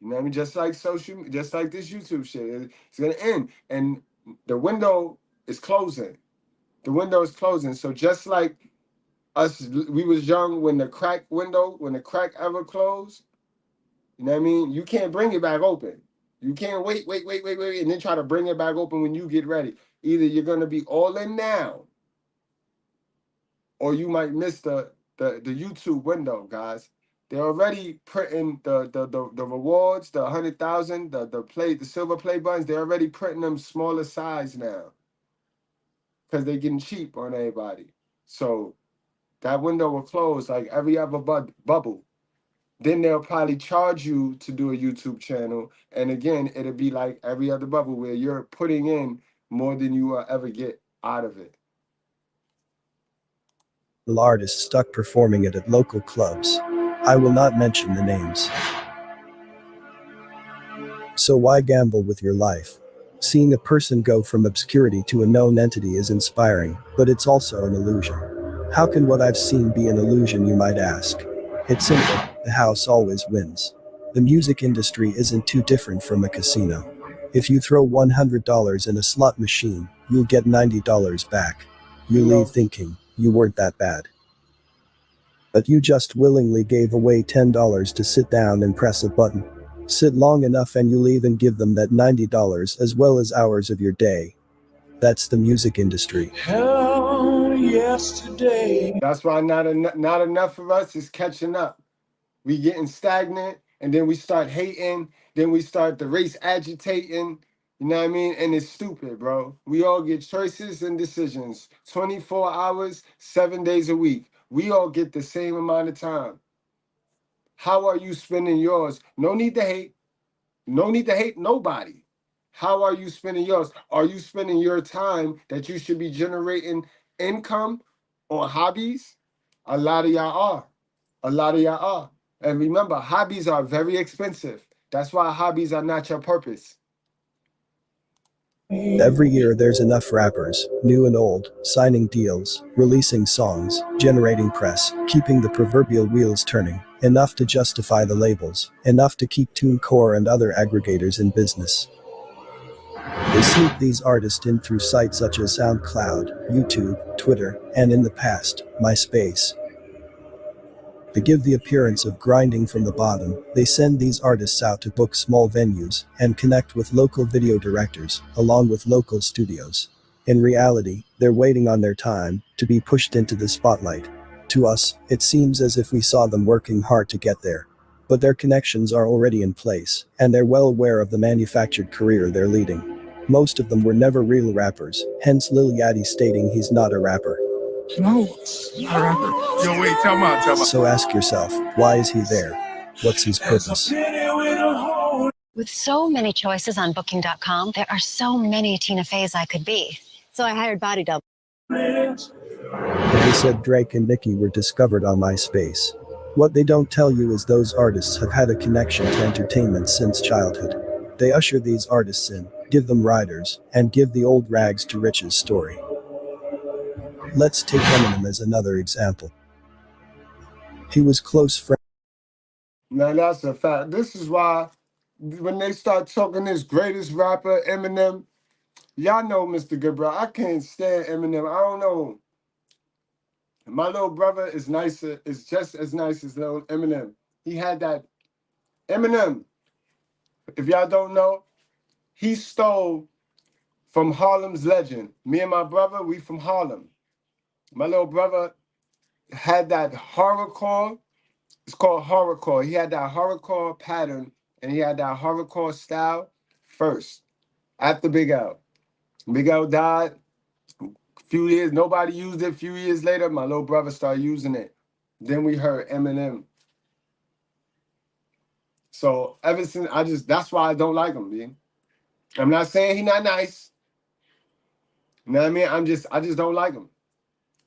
Speaker 6: You know what I mean? Just like just like this YouTube shit, it's gonna end, and the window is closing. The window is closing. So just like us, we was young when the crack ever closed. You know what I mean? You can't bring it back open. You can't wait, and then try to bring it back open when you get ready. Either you're gonna be all in now, or you might miss the YouTube window, guys. They're already printing the rewards, the 100,000, the silver play buttons. They're already printing them smaller size now, because they're getting cheap on everybody. So that window will close like every other bubble. Then they'll probably charge you to do a YouTube channel. And again, it'll be like every other bubble where you're putting in more than you will ever get out of it.
Speaker 11: Artists stuck performing it at local clubs. I will not mention the names. So why gamble with your life? Seeing a person go from obscurity to a known entity is inspiring, but it's also an illusion. How can what I've seen be an illusion, you might ask? It's simple, the house always wins. The music industry isn't too different from a casino. If you throw $100 in a slot machine, you'll get $90 back. You leave thinking, you weren't that bad. But you just willingly gave away $10 to sit down and press a button. Sit long enough and you leave and give them that $90 as well as hours of your day. That's the music industry.
Speaker 2: Hell yesterday.
Speaker 6: That's why not enough of us is catching up. We getting stagnant, and then we start hating, then we start the race agitating, you know what I mean? And it's stupid, bro. We all get choices and decisions, 24 hours, 7 days a week. We all get the same amount of time. How are you spending yours? No need to hate. No need to hate nobody. How are you spending yours? Are you spending your time that you should be generating income on hobbies? A lot of y'all are. A lot of y'all are. And remember, hobbies are very expensive. That's why hobbies are not your purpose.
Speaker 11: Every year there's enough rappers, new and old, signing deals, releasing songs, generating press, keeping the proverbial wheels turning, enough to justify the labels, enough to keep TuneCore and other aggregators in business. They sneak these artists in through sites such as SoundCloud, YouTube, Twitter, and in the past, MySpace. To give the appearance of grinding from the bottom, they send these artists out to book small venues and connect with local video directors, along with local studios. In reality, they're waiting on their time to be pushed into the spotlight. To us, it seems as if we saw them working hard to get there. But their connections are already in place, and they're well aware of the manufactured career they're leading. Most of them were never real rappers, hence Lil Yachty stating he's not a rapper.
Speaker 13: No, not a rapper. Yo, wait, tell me.
Speaker 11: So ask yourself, why is he there? What's his purpose?
Speaker 19: With so many choices on Booking.com, there are so many Tina Feys I could be. So I hired Body Double.
Speaker 11: They said Drake and Nicki were discovered on MySpace. What they don't tell you is those artists have had a connection to entertainment since childhood. They usher these artists in, give them riders, and give the old rags to riches story. Let's take Eminem as another example. He was close friends.
Speaker 6: Now that's a fact. This is why when they start talking this greatest rapper, Eminem, y'all know Mr.Goodbread. I can't stand Eminem. I don't know. My little brother is nicer, is just as nice as little Eminem. He had that. Eminem, if y'all don't know, he stole from Harlem's legend. Me and my brother, we from Harlem. My little brother had that horrorcore. It's called horrorcore. He had that horrorcore pattern and he had that horrorcore style first. After Big L. Big L died. Few years, nobody used it. Few years later, my little brother started using it. Then we heard Eminem. So ever since, that's why I don't like him, man. I'm not saying he's not nice. You know what I mean? I just don't like him.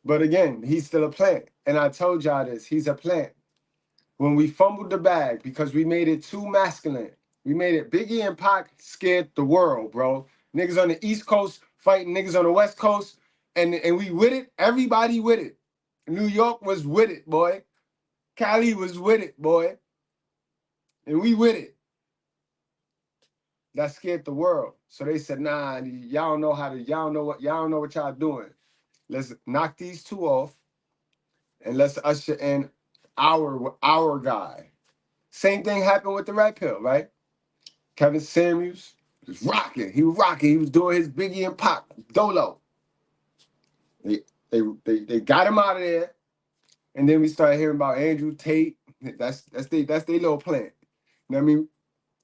Speaker 6: But again, he's still a plant. And I told y'all this, he's a plant. When we fumbled the bag because we made it too masculine, we made it Biggie and Pac scared the world, bro. Niggas on the East Coast fighting niggas on the West Coast, and we with it, everybody with it. New York was with it, boy. Cali was with it, boy. And we with it. That scared the world. So they said, nah, y'all don't know what y'all doing. Let's knock these two off and let's usher in our guy. Same thing happened with the Red Pill, right? Kevin Samuels was rocking. He was rocking. He was doing his Biggie and Pac dolo. They got him out of there, and then we started hearing about Andrew Tate. That's their little plan. You know what I mean?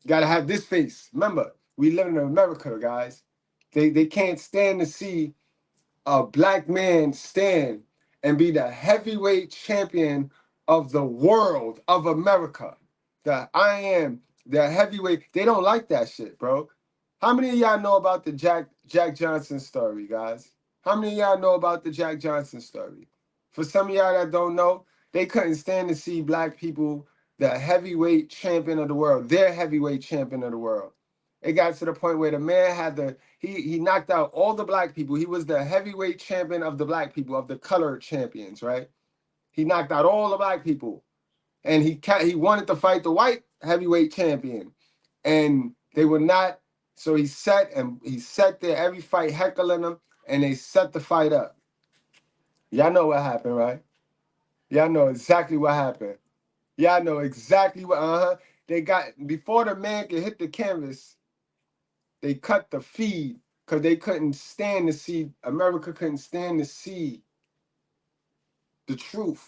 Speaker 6: Gotta have this face. Remember, we live in America, guys. They can't stand to see a black man stand and be the heavyweight champion of the world of America. The heavyweight. They don't like that shit, bro. How many of y'all know about the Jack Johnson story, guys? How many of y'all know about the Jack Johnson story? For some of y'all that don't know, they couldn't stand to see black people the heavyweight champion of the world, their heavyweight champion of the world. It got to the point where the man had he knocked out all the black people. He was the heavyweight champion of the black people, of the colored champions, right? He knocked out all the black people. And he wanted to fight the white heavyweight champion. And they were not, so he sat there every fight heckling them, and they set the fight up. Y'all know what happened, right? Y'all know exactly what happened. Y'all know exactly what, They got, before the man could hit the canvas, they cut the feed because they couldn't stand to see, America couldn't stand to see the truth.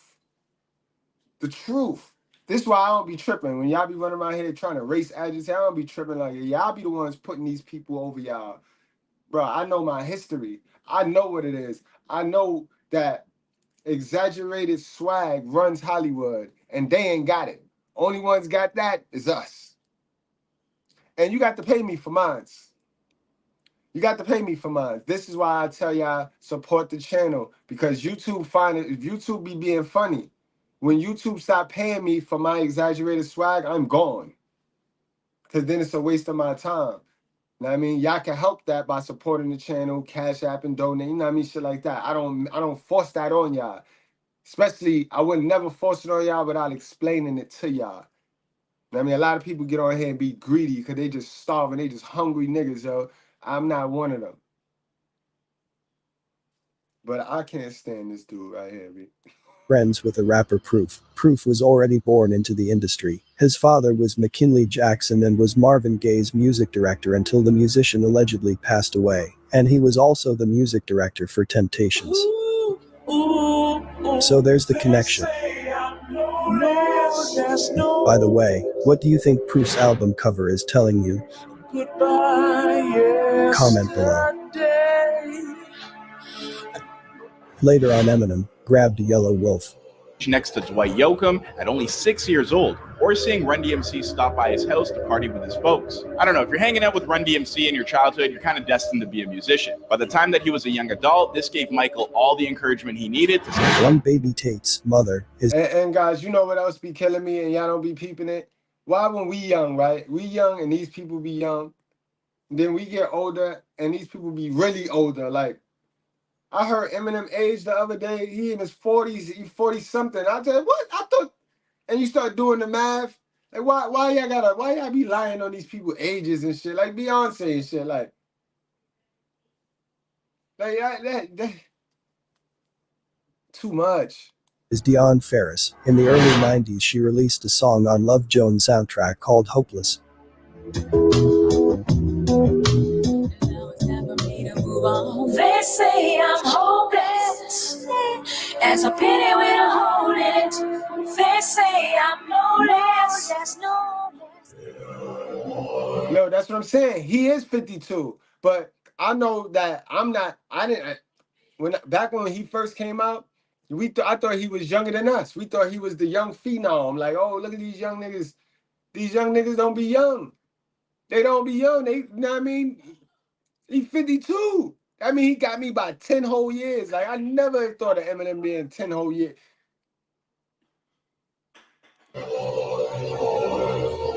Speaker 6: The truth. This is why I don't be tripping. When y'all be running around here trying to race agitate, I don't be tripping like y'all be the ones putting these people over y'all. Bro, I know my history. I know what it is. I know that exaggerated swag runs Hollywood, and they ain't got it. Only ones got that is us. And you got to pay me for mines. You got to pay me for mine. This is why I tell y'all support the channel, because YouTube if YouTube be being funny. When YouTube stop paying me for my exaggerated swag, I'm gone. Because then it's a waste of my time. You know what I mean? Y'all can help that by supporting the channel, Cash App and donate. You know what I mean? Shit like that. I don't force that on y'all. Especially, I would never force it on y'all without explaining it to y'all. You know what I mean? A lot of people get on here and be greedy because they just starving. They just hungry niggas, yo. I'm not one of them. But I can't stand this dude right here, man.
Speaker 11: Friends with the rapper Proof. Proof was already born into the industry. His father was McKinley Jackson and was Marvin Gaye's music director until the musician allegedly passed away. And he was also the music director for Temptations. So there's the connection. By the way, what do you think Proof's album cover is telling you? Comment below. Later on, Eminem grabbed a yellow wolf.
Speaker 20: Next to Dwight Yoakam at only 6 years old, or seeing Run DMC stop by his house to party with his folks. I don't know, if you're hanging out with Run DMC in your childhood, you're kind of destined to be a musician. By the time that he was a young adult, this gave Michael all the encouragement he needed to stay.
Speaker 11: One baby Tate's mother is...
Speaker 6: And guys, you know what else be killing me and y'all don't be peeping it? Why when we young, right? We young and these people be young. Then we get older and these people be really older. Like, I heard Eminem age the other day. He in his 40s, he 40 something. I said, what? I thought, and you start doing the math. Like, why y'all be lying on these people's ages and shit? Like Beyonce and shit. Like that too much.
Speaker 11: Is Dionne Farris. In the early 90s, she released a song on Love Jones' soundtrack called Hopeless.
Speaker 12: They say I'm hopeless, as a penny with a hole in it. They say I'm no less.
Speaker 6: No, that's what I'm saying. He is 52, but I know that I'm not. back when he first came out, I thought he was younger than us. We thought he was the young phenom. Like, oh, look at these young niggas. These young niggas don't be young. They don't be young. They, you know what I mean? He 52. I mean, he got me by 10 whole years. Like, I never thought of Eminem being 10 whole years.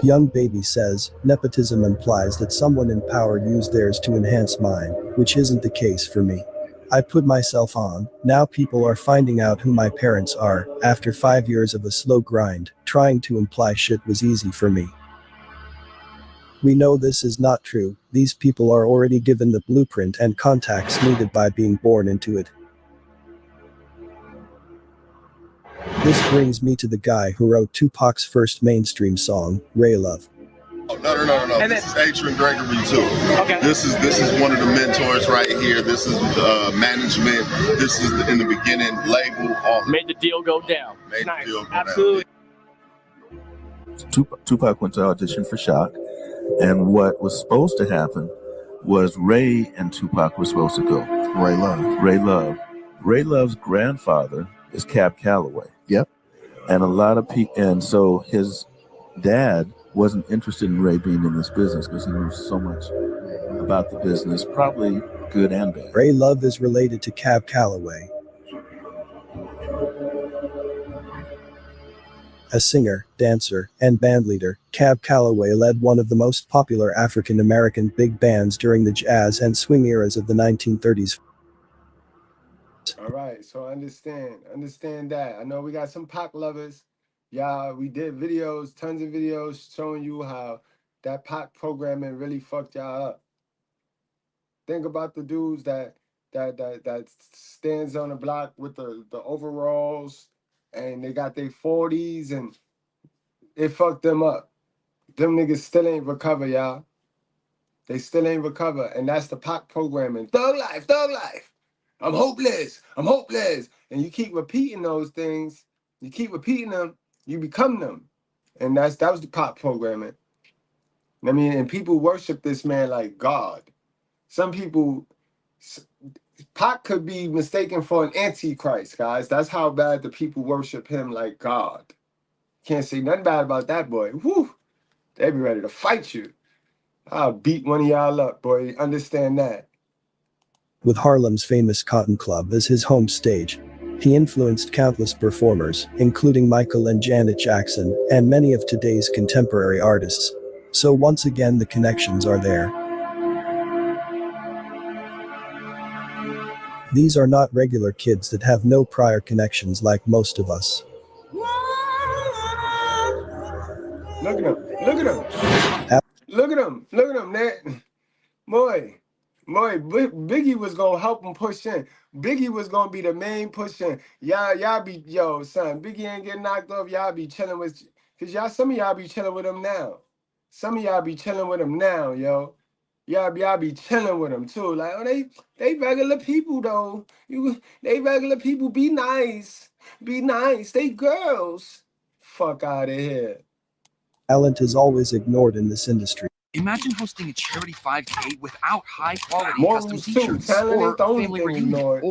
Speaker 11: Young Baby says, nepotism implies that someone in power used theirs to enhance mine, which isn't the case for me. I put myself on, now people are finding out who my parents are, after 5 years of a slow grind, trying to imply shit was easy for me. We know this is not true, these people are already given the blueprint and contacts needed by being born into it. This brings me to the guy who wrote Tupac's first mainstream song, Ray Love.
Speaker 21: No. This is Adrian Gregory too. Okay. This is one of the mentors right here. This is management. This is in the beginning label.
Speaker 22: Made the deal go down.
Speaker 21: Made the deal go
Speaker 22: Absolutely.
Speaker 21: down.
Speaker 23: Tupac went to audition for Shock, and what was supposed to happen was Ray and Tupac were supposed to go. Ray Love. Ray Love's grandfather is Cab Calloway. Yep. And a lot of people, and so his dad wasn't interested in Ray being in this business because he knew so much about the business, probably good and bad.
Speaker 11: Ray Love is related to Cab Calloway. A singer, dancer, and bandleader, Cab Calloway led one of the most popular African-American big bands during the jazz and swing eras of the 1930s.
Speaker 6: All right, so understand that. I know we got some Pac lovers. Yeah, we did videos, tons of videos showing you how that Pac programming really fucked y'all up. Think about the dudes that stands on the block with the overalls and they got their 40s and it fucked them up. Them niggas still ain't recover, y'all. They still ain't recover, and that's the Pac programming. Thug life. I'm hopeless. And you keep repeating those things. You keep repeating them, you become them. And that was the Pac programming. I mean, and people worship this man like God. Some people, Pac could be mistaken for an antichrist, guys. That's how bad the people worship him like God. Can't say nothing bad about that boy. Woo! They be ready to fight you. I'll beat one of y'all up, boy. Understand that.
Speaker 11: With Harlem's famous Cotton Club as his home stage, he influenced countless performers, including Michael and Janet Jackson, and many of today's contemporary artists. So once again, the connections are there. These are not regular kids that have no prior connections like most of us.
Speaker 6: Look at him, man. Boy, Biggie was gonna help him push in. Biggie was gonna be the main push in. Y'all be, son, Biggie ain't getting knocked off. Y'all be chilling with, cause some of y'all be chilling with him now. Some of y'all be chilling with him now, yo. Y'all be chilling with him too. Like, oh, they regular people though. They regular people. Be nice. They girls. Fuck out of here.
Speaker 11: Talent is always ignored in this industry.
Speaker 24: Imagine hosting a charity 5K without high-quality custom
Speaker 6: too.
Speaker 24: t-shirts
Speaker 6: Talent
Speaker 24: or
Speaker 6: ain't the only
Speaker 24: family
Speaker 6: thing
Speaker 24: reunion.
Speaker 6: ignored.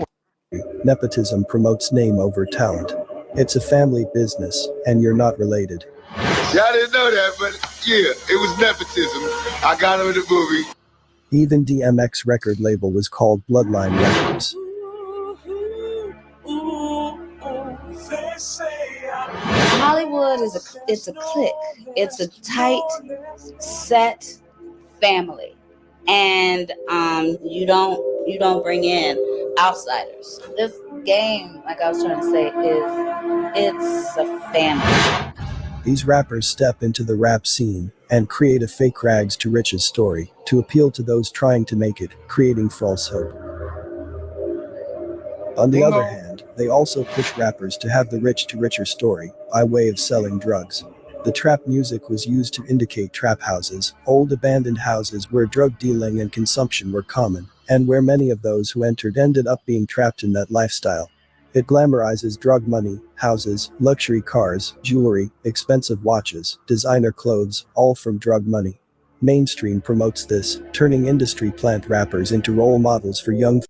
Speaker 11: Nepotism promotes name over talent. It's a family business, and you're not related.
Speaker 21: Y'all didn't know that, but yeah, it was nepotism. I got him in the movie.
Speaker 11: Even DMX record label was called Bloodline Records.
Speaker 25: Hollywood it's a clique. It's a tight, set family, and you don't bring in outsiders. This game, like I was trying to say, it's a family.
Speaker 11: These rappers step into the rap scene and create a fake rags to riches story to appeal to those trying to make it, creating false hope. On the other hand, they also push rappers to have the rich to richer story by way of selling drugs. The trap music was used to indicate trap houses, old abandoned houses where drug dealing and consumption were common, and where many of those who entered ended up being trapped in that lifestyle. It glamorizes drug money, houses, luxury cars, jewelry, expensive watches, designer clothes, all from drug money. Mainstream promotes this, turning industry plant rappers into role models for young.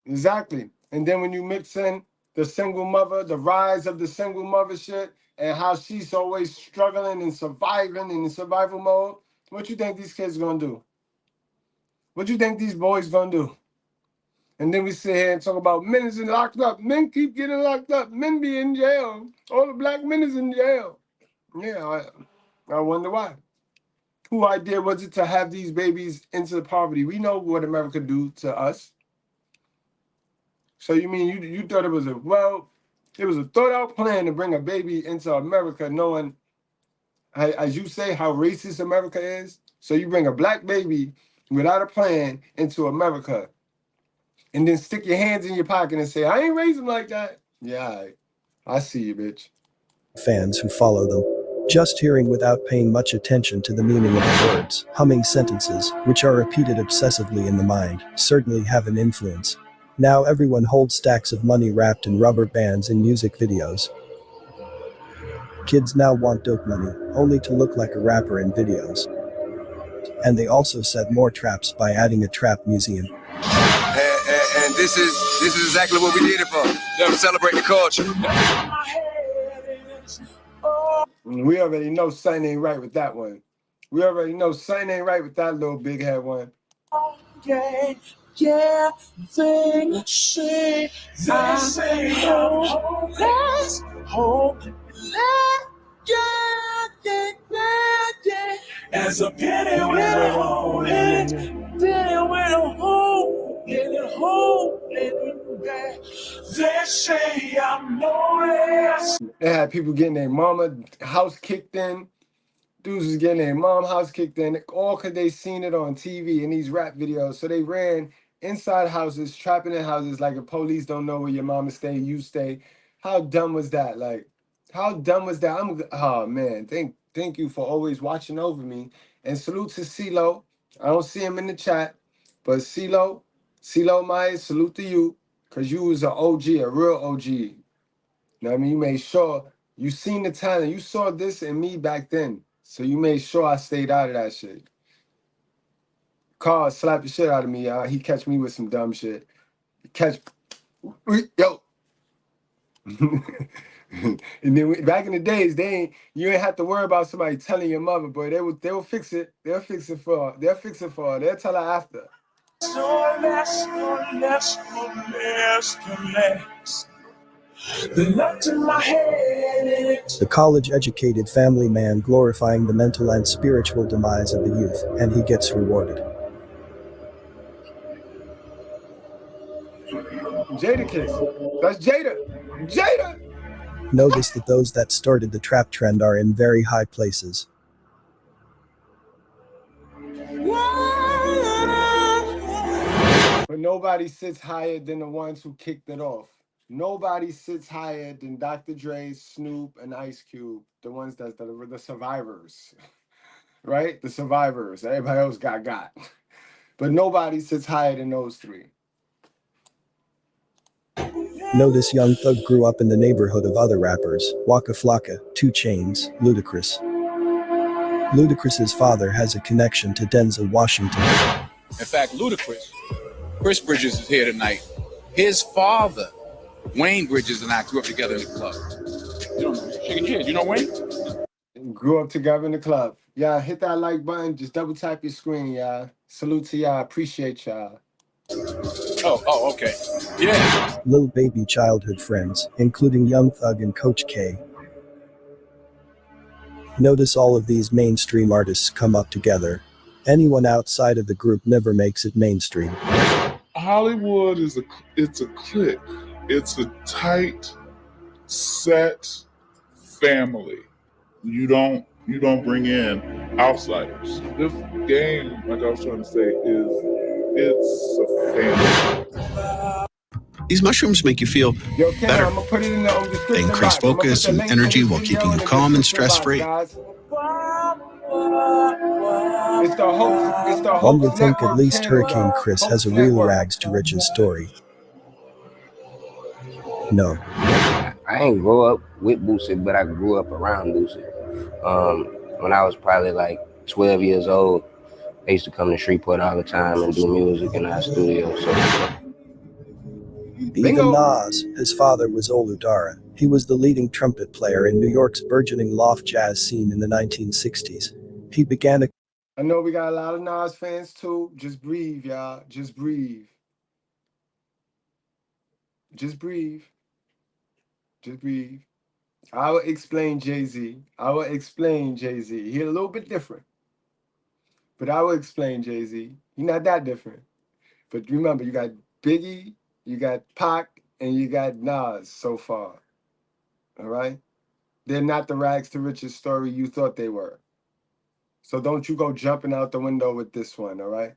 Speaker 6: Exactly. And then when you mix in the single mother, the rise of the single mother shit, and how she's always struggling and surviving in survival mode, what you think these kids gonna do? What you think these boys gonna do? And then we sit here and talk about men is locked up. Men keep getting locked up. Men be in jail. All the black men is in jail. Yeah, I wonder why. Whose idea was it to have these babies into poverty? We know what America do to us. So you mean you thought it was a thought out plan to bring a baby into America, knowing, as you say, how racist America is? So you bring a black baby without a plan into America, and then stick your hands in your pocket and say, I ain't raised him like that. Yeah, all right. I see you, bitch.
Speaker 11: Fans who follow them. Just hearing without paying much attention to the meaning of the words, humming sentences, which are repeated obsessively in the mind, certainly have an influence. Now everyone holds stacks of money wrapped in rubber bands in music videos. Kids now want dope money, only to look like a rapper in videos. And they also set more traps by adding a trap museum.
Speaker 1: And this is exactly what we did it for. To celebrate the culture.
Speaker 6: We already know something ain't right with that one. We already know something ain't right with that little big head one.
Speaker 8: They say I'm hopeless, as a penny will hold it, penny will hold it back. They say I'm hopeless.
Speaker 6: They had people getting their mama house kicked in. Dudes was getting their mom house kicked in, all because they seen it on TV in these rap videos. So they ran inside houses, trapping in houses like if police don't know where your mama stay, you stay. How dumb was that? Like, how dumb was that? Oh man, thank you for always watching over me. And salute to CeeLo. I don't see him in the chat, but CeeLo Myers, salute to you, because you was an OG, a real OG. You know what I mean? You made sure you seen the talent. You saw this in me back then. So you made sure I stayed out of that shit. Carl slapped the shit out of me. He catch me with some dumb shit. Yo. And then back in the days, you ain't have to worry about somebody telling your mother, boy. They will fix it. They'll fix it for her. They'll tell her after.
Speaker 8: No less. The left in my head.
Speaker 11: The college-educated family man glorifying the mental and spiritual demise of the youth, and he gets rewarded.
Speaker 6: Jada kiss. That's Jada. Jada!
Speaker 11: Notice that those that started the trap trend are in very high places.
Speaker 6: But nobody sits higher than the ones who kicked it off. Nobody sits higher than Dr. Dre, Snoop, and Ice Cube, the ones that are the survivors, right? The survivors. Everybody else got. But nobody sits higher than those three.
Speaker 11: Notice Young Thug grew up in the neighborhood of other rappers, Waka Flocka, 2 Chainz, Ludacris. Ludacris's father has a connection to Denzel Washington.
Speaker 3: In fact, Ludacris, Chris Bridges is here tonight. His father, Wayne Bridges, and I grew up together in the club. You don't know, Chicken Kid, you know Wayne?
Speaker 6: Grew up together in the club. Y'all hit that like button, just double tap your screen, y'all. Salute to y'all, appreciate y'all.
Speaker 3: Oh, okay. Yeah.
Speaker 11: Lil Baby childhood friends, including Young Thug and Coach K. Notice all of these mainstream artists come up together. Anyone outside of the group never makes it mainstream.
Speaker 8: Hollywood is it's a clique. It's a tight, set family. You don't bring in outsiders. This game, like I was trying to say, it's a family.
Speaker 4: These mushrooms make you feel better. They increase focus and energy while keeping you calm and stress-free.
Speaker 11: One would think at least Hurricane Chris has a real rags to riches story. No.
Speaker 5: I ain't grow up with Boosie, but I grew up around Boosie. When I was probably like 12 years old, I used to come to Shreveport all the time and do music in our studio. So
Speaker 11: Even Nas, his father was Olu Dara. He was the leading trumpet player in New York's burgeoning loft jazz scene in the 1960s. He began a
Speaker 6: I know we got a lot of Nas fans too. Just breathe, y'all. Just breathe. Just breathe. Just breathe. I will explain Jay-Z. He a little bit different. But I will explain Jay-Z. He's not that different. But remember, you got Biggie, you got Pac, and you got Nas so far. All right? They're not the rags to riches story you thought they were. So don't you go jumping out the window with this one, all right?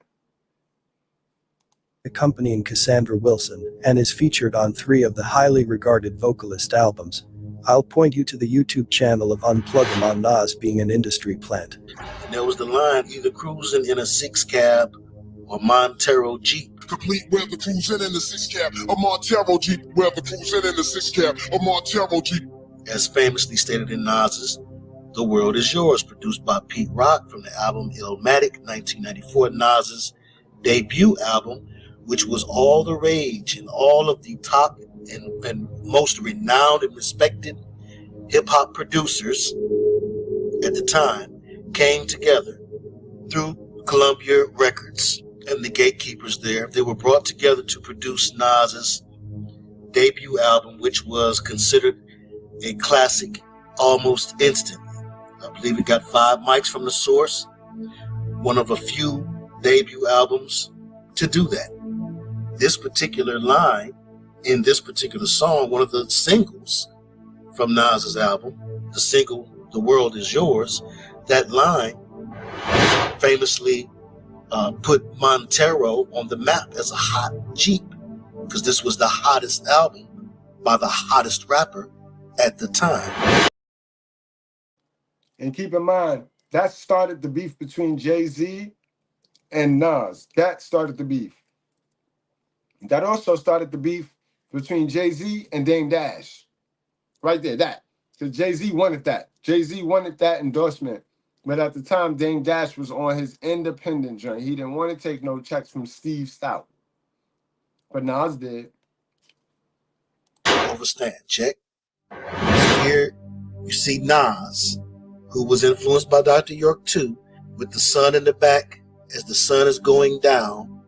Speaker 11: accompanying Cassandra Wilson and is featured on 3 of the highly regarded vocalist albums. I'll point you to the YouTube channel of Unplug Him on Nas being an industry plant.
Speaker 7: And there was the line, either cruising in a 6-cab or Montero Jeep.
Speaker 9: Complete weather cruising in the 6-cab, a Montero Jeep. Weather cruising in the 6-cab, a Montero Jeep.
Speaker 7: As famously stated in Nas's The World Is Yours, produced by Pete Rock from the album Illmatic, 1994, Nas's debut album, which was all the rage, and all of the top and most renowned and respected hip-hop producers at the time came together through Columbia Records and the Gatekeepers there. They were brought together to produce Nas's debut album, which was considered a classic almost instantly. I believe it got 5 mics from the source, one of a few debut albums to do that. This particular line in this particular song, one of the singles from Nas's album, the single The World Is Yours, that line famously put Montero on the map as a hot Jeep, because this was the hottest album by the hottest rapper at the time.
Speaker 6: And keep in mind, that started the beef between Jay-Z and Nas. That started the beef. That also started the beef between Jay-Z and Dame Dash. Right there, that. Because Jay-Z wanted that. Jay-Z wanted that endorsement. But at the time, Dame Dash was on his independent joint. He didn't want to take no checks from Steve Stout. But Nas did.
Speaker 7: Overstand, check. So here you see Nas, who was influenced by Dr. York too, with the sun in the back as the sun is going down.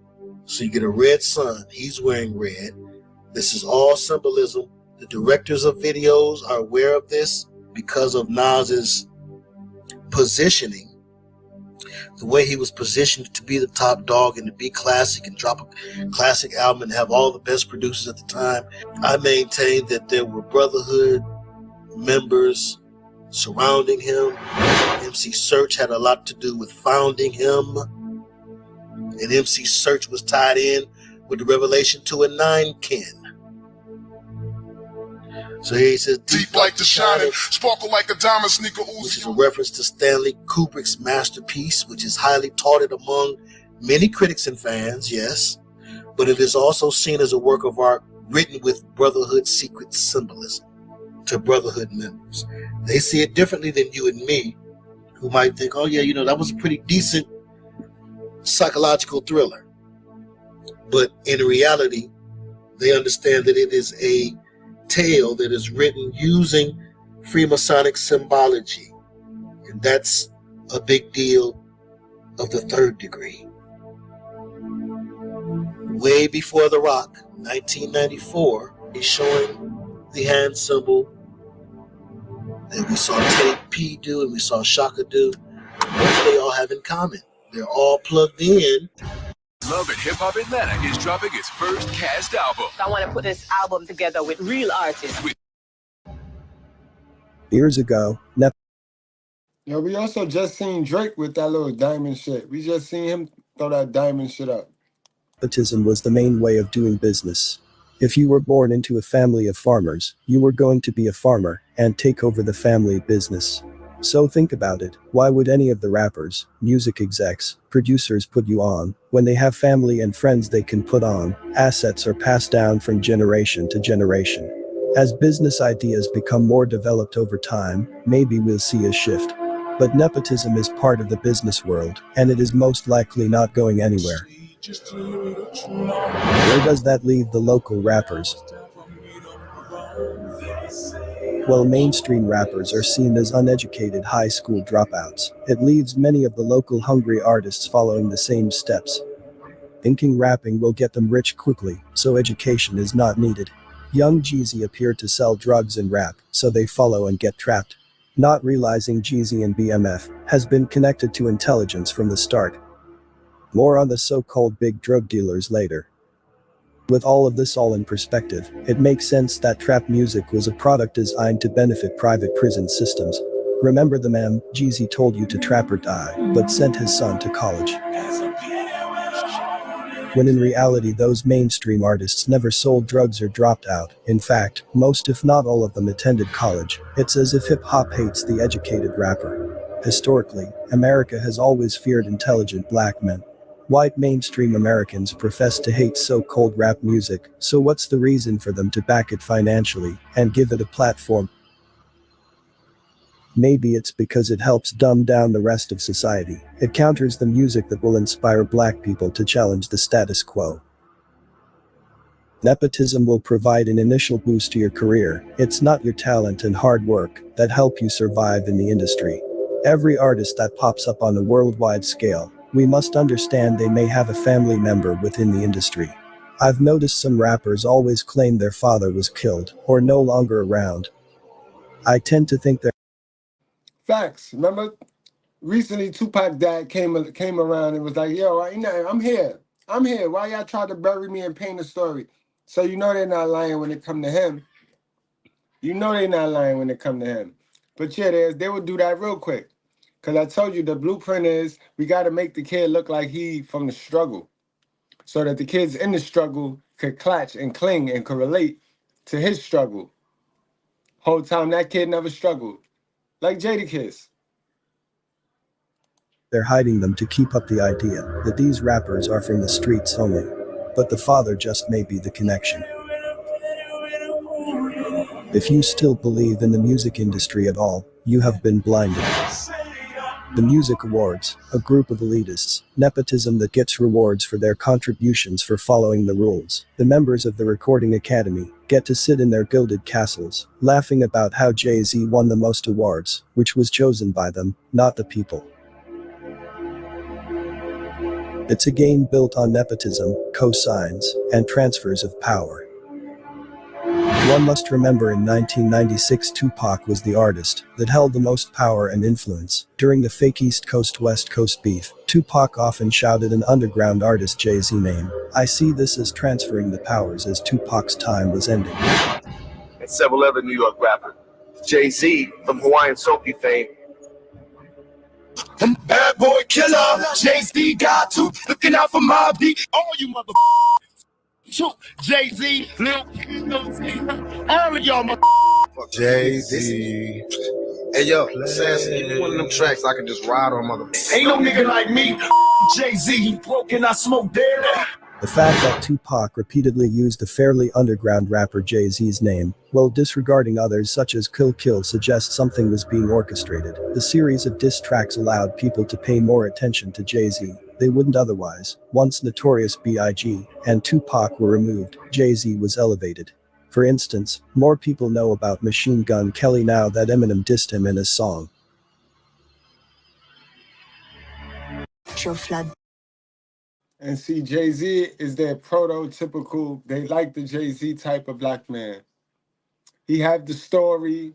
Speaker 7: So you get a red sun. He's wearing red. This is all symbolism. The directors of videos are aware of this because of Nas's positioning. The way he was positioned to be the top dog and to be classic and drop a classic album and have all the best producers at the time. I maintain that there were Brotherhood members surrounding him. MC Search had a lot to do with founding him. And MC Search was tied in with the Revelation 2 and 9 kin. So here he says,
Speaker 9: deep like the shining, sparkle like a diamond, sneaker Uzi.
Speaker 7: Which is a reference to Stanley Kubrick's masterpiece, which is highly touted among many critics and fans, yes. But it is also seen as a work of art written with Brotherhood secret symbolism to Brotherhood members. They see it differently than you and me, who might think, oh yeah, you know, that was a pretty decent psychological thriller. But in reality, they understand that it is a tale that is written using Freemasonic symbology, and that's a big deal of the 3rd degree. Way before The Rock, 1994, he's showing the hand symbol that we saw Teddy P do and we saw Shaka do. What do they all have in common? They're all plugged in.
Speaker 1: Love and Hip Hop Atlanta is dropping its first cast album.
Speaker 10: I want to put this album together with real artists.
Speaker 11: Years ago,
Speaker 6: Yo, we also just seen Drake with that little diamond shit. We just seen him throw that diamond shit up.
Speaker 11: Nepotism was the main way of doing business. If you were born into a family of farmers, you were going to be a farmer and take over the family business. So think about it, why would any of the rappers, music execs, producers put you on, when they have family and friends they can put on? Assets are passed down from generation to generation. As business ideas become more developed over time, maybe we'll see a shift. But nepotism is part of the business world, and it is most likely not going anywhere. Where does that leave the local rappers? Well, mainstream rappers are seen as uneducated high school dropouts. It leaves many of the local hungry artists following the same steps. Thinking rapping will get them rich quickly, so education is not needed. Young Jeezy appeared to sell drugs and rap, so they follow and get trapped. Not realizing Jeezy and BMF has been connected to intelligence from the start. More on the so-called big drug dealers later. With all of this all in perspective, it makes sense that trap music was a product designed to benefit private prison systems. Remember the meme, Jeezy told you to trap or die, but sent his son to college. When in reality those mainstream artists never sold drugs or dropped out. In fact, most if not all of them attended college. It's as if hip-hop hates the educated rapper. Historically, America has always feared intelligent black men. White mainstream Americans profess to hate so-called rap music, so what's the reason for them to back it financially and give it a platform? Maybe it's because it helps dumb down the rest of society. It counters the music that will inspire black people to challenge the status quo. Nepotism will provide an initial boost to your career. It's not your talent and hard work that help you survive in the industry. Every artist that pops up on a worldwide scale, we must understand they may have a family member within the industry. I've noticed some rappers always claim their father was killed or no longer around. I tend to think they're
Speaker 6: Facts. Remember, recently Tupac dad came around and was like, yo, I'm here. I'm here. Why y'all try to bury me and paint a story? So you know they're not lying when it come to him. You know they're not lying when it come to him. But yeah, they would do that real quick. Because I told you the blueprint is we got to make the kid look like he from the struggle. So that the kids in the struggle could clutch and cling and could relate to his struggle. Whole time that kid never struggled. Like Jadakiss.
Speaker 11: They're hiding them to keep up the idea that these rappers are from the streets only. But the father just may be the connection. If you still believe in the music industry at all, you have been blinded. The Music Awards, a group of elitists, nepotism that gets rewards for their contributions for following the rules. The members of the Recording Academy get to sit in their gilded castles, laughing about how Jay-Z won the most awards, which was chosen by them, not the people. It's a game built on nepotism, cosigns, and transfers of power. One must remember in 1996 Tupac was the artist that held the most power and influence. During the fake East Coast-West Coast beef, Tupac often shouted an underground artist Jay-Z name. I see this as transferring the powers as Tupac's time was ending.
Speaker 14: And several other New York rappers. Jay-Z from Hawaiian Soapy fame.
Speaker 15: I'm bad boy killer, Jay-Z got to looking out for my beat. All you mother Jay-Z, Lil all of y'all mother
Speaker 21: Jay-Z. Hey yo, Sassy, give me one of them tracks I can just ride on, mother.
Speaker 15: Ain't no nigga like me. Jay-Z, he broke and I smoke dead.
Speaker 11: The fact that Tupac repeatedly used the fairly underground rapper Jay-Z's name, while disregarding others such as Kill Kill, suggests something was being orchestrated. The series of diss tracks allowed people to pay more attention to Jay-Z. They wouldn't otherwise. Once Notorious B.I.G. and Tupac were removed, Jay-Z was elevated. For instance, more people know about Machine Gun Kelly now that Eminem dissed him in a song.
Speaker 6: Flood. And see, Jay-Z is their prototypical, they like the Jay-Z type of black man. He have the story,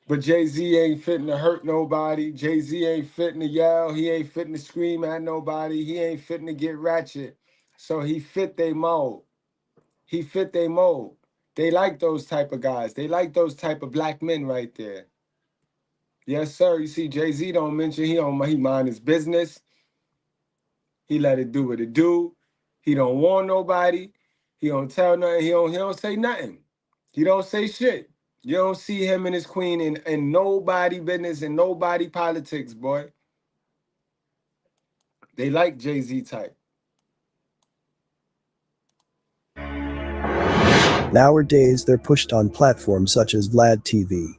Speaker 6: but Jay-Z ain't fitting to hurt nobody. Jay-Z ain't fitting to yell. He ain't fitting to scream at nobody. He ain't fitting to get ratchet. So he fit they mold. He fit they mold. They like those type of guys. They like those type of black men right there. Yes, sir. You see, Jay-Z don't mention, he mind his business. He let it do what it do. He don't warn nobody. He don't tell nothing. He don't say nothing. He don't say shit. You don't see him and his queen in nobody business and nobody politics, boy. They like Jay-Z type.
Speaker 11: Nowadays they're pushed on platforms such as Vlad TV.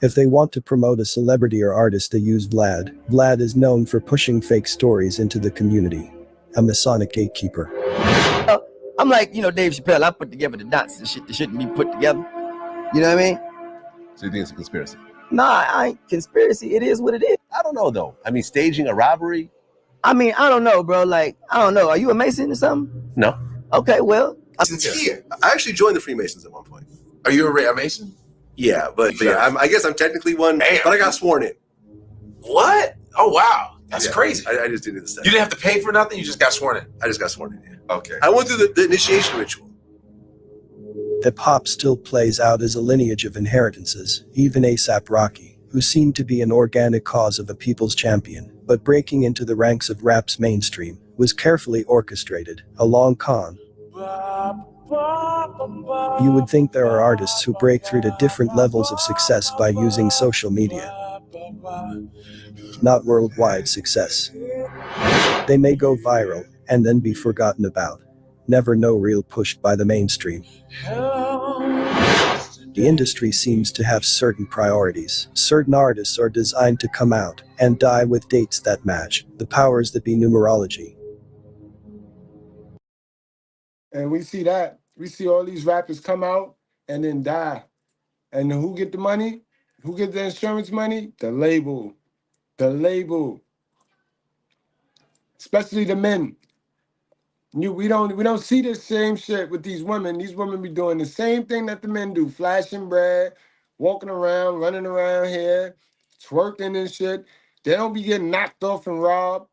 Speaker 11: If they want to promote a celebrity or artist they use Vlad. Vlad is known for pushing fake stories into the community. a Masonic gatekeeper.
Speaker 2: I'm like, Dave Chappelle, I put together the dots and shit that shouldn't be put together. You know what I mean?
Speaker 13: So you think it's a conspiracy?
Speaker 2: Nah, I ain't conspiracy. It is what it is.
Speaker 13: I don't know, though. I mean, staging a robbery?
Speaker 2: I mean, I don't know, bro. Like, I don't know. Are you a Mason or something?
Speaker 13: No.
Speaker 2: Okay, well.
Speaker 13: Sincere. I actually joined the Freemasons at one point. Are you a Mason? Yeah, but yeah, I guess I'm technically one, but I got sworn in.
Speaker 16: What? Oh, wow. That's crazy.
Speaker 13: I just didn't do the steps.
Speaker 16: You didn't have to pay for nothing? You just got sworn in?
Speaker 13: I just got sworn in, yeah.
Speaker 16: Okay.
Speaker 13: I went through the initiation ritual.
Speaker 11: Hip-hop still plays out as a lineage of inheritances, even A$AP Rocky, who seemed to be an organic cause of a people's champion, but breaking into the ranks of rap's mainstream, was carefully orchestrated, a long con. You would think there are artists who break through to different levels of success by using social media. Not worldwide success. They may go viral, and then be forgotten about. Never no real push by the mainstream. The industry seems to have certain priorities. Certain artists are designed to come out and die with dates that match the powers that be numerology.
Speaker 6: And we see that. We see all these rappers come out and then die. And who get the money? Who get the insurance money? The label. The label. Especially the men. We don't see the same shit with these women. These women be doing the same thing that the men do. Flashing bread, walking around, running around here, twerking and shit. They don't be getting knocked off and robbed.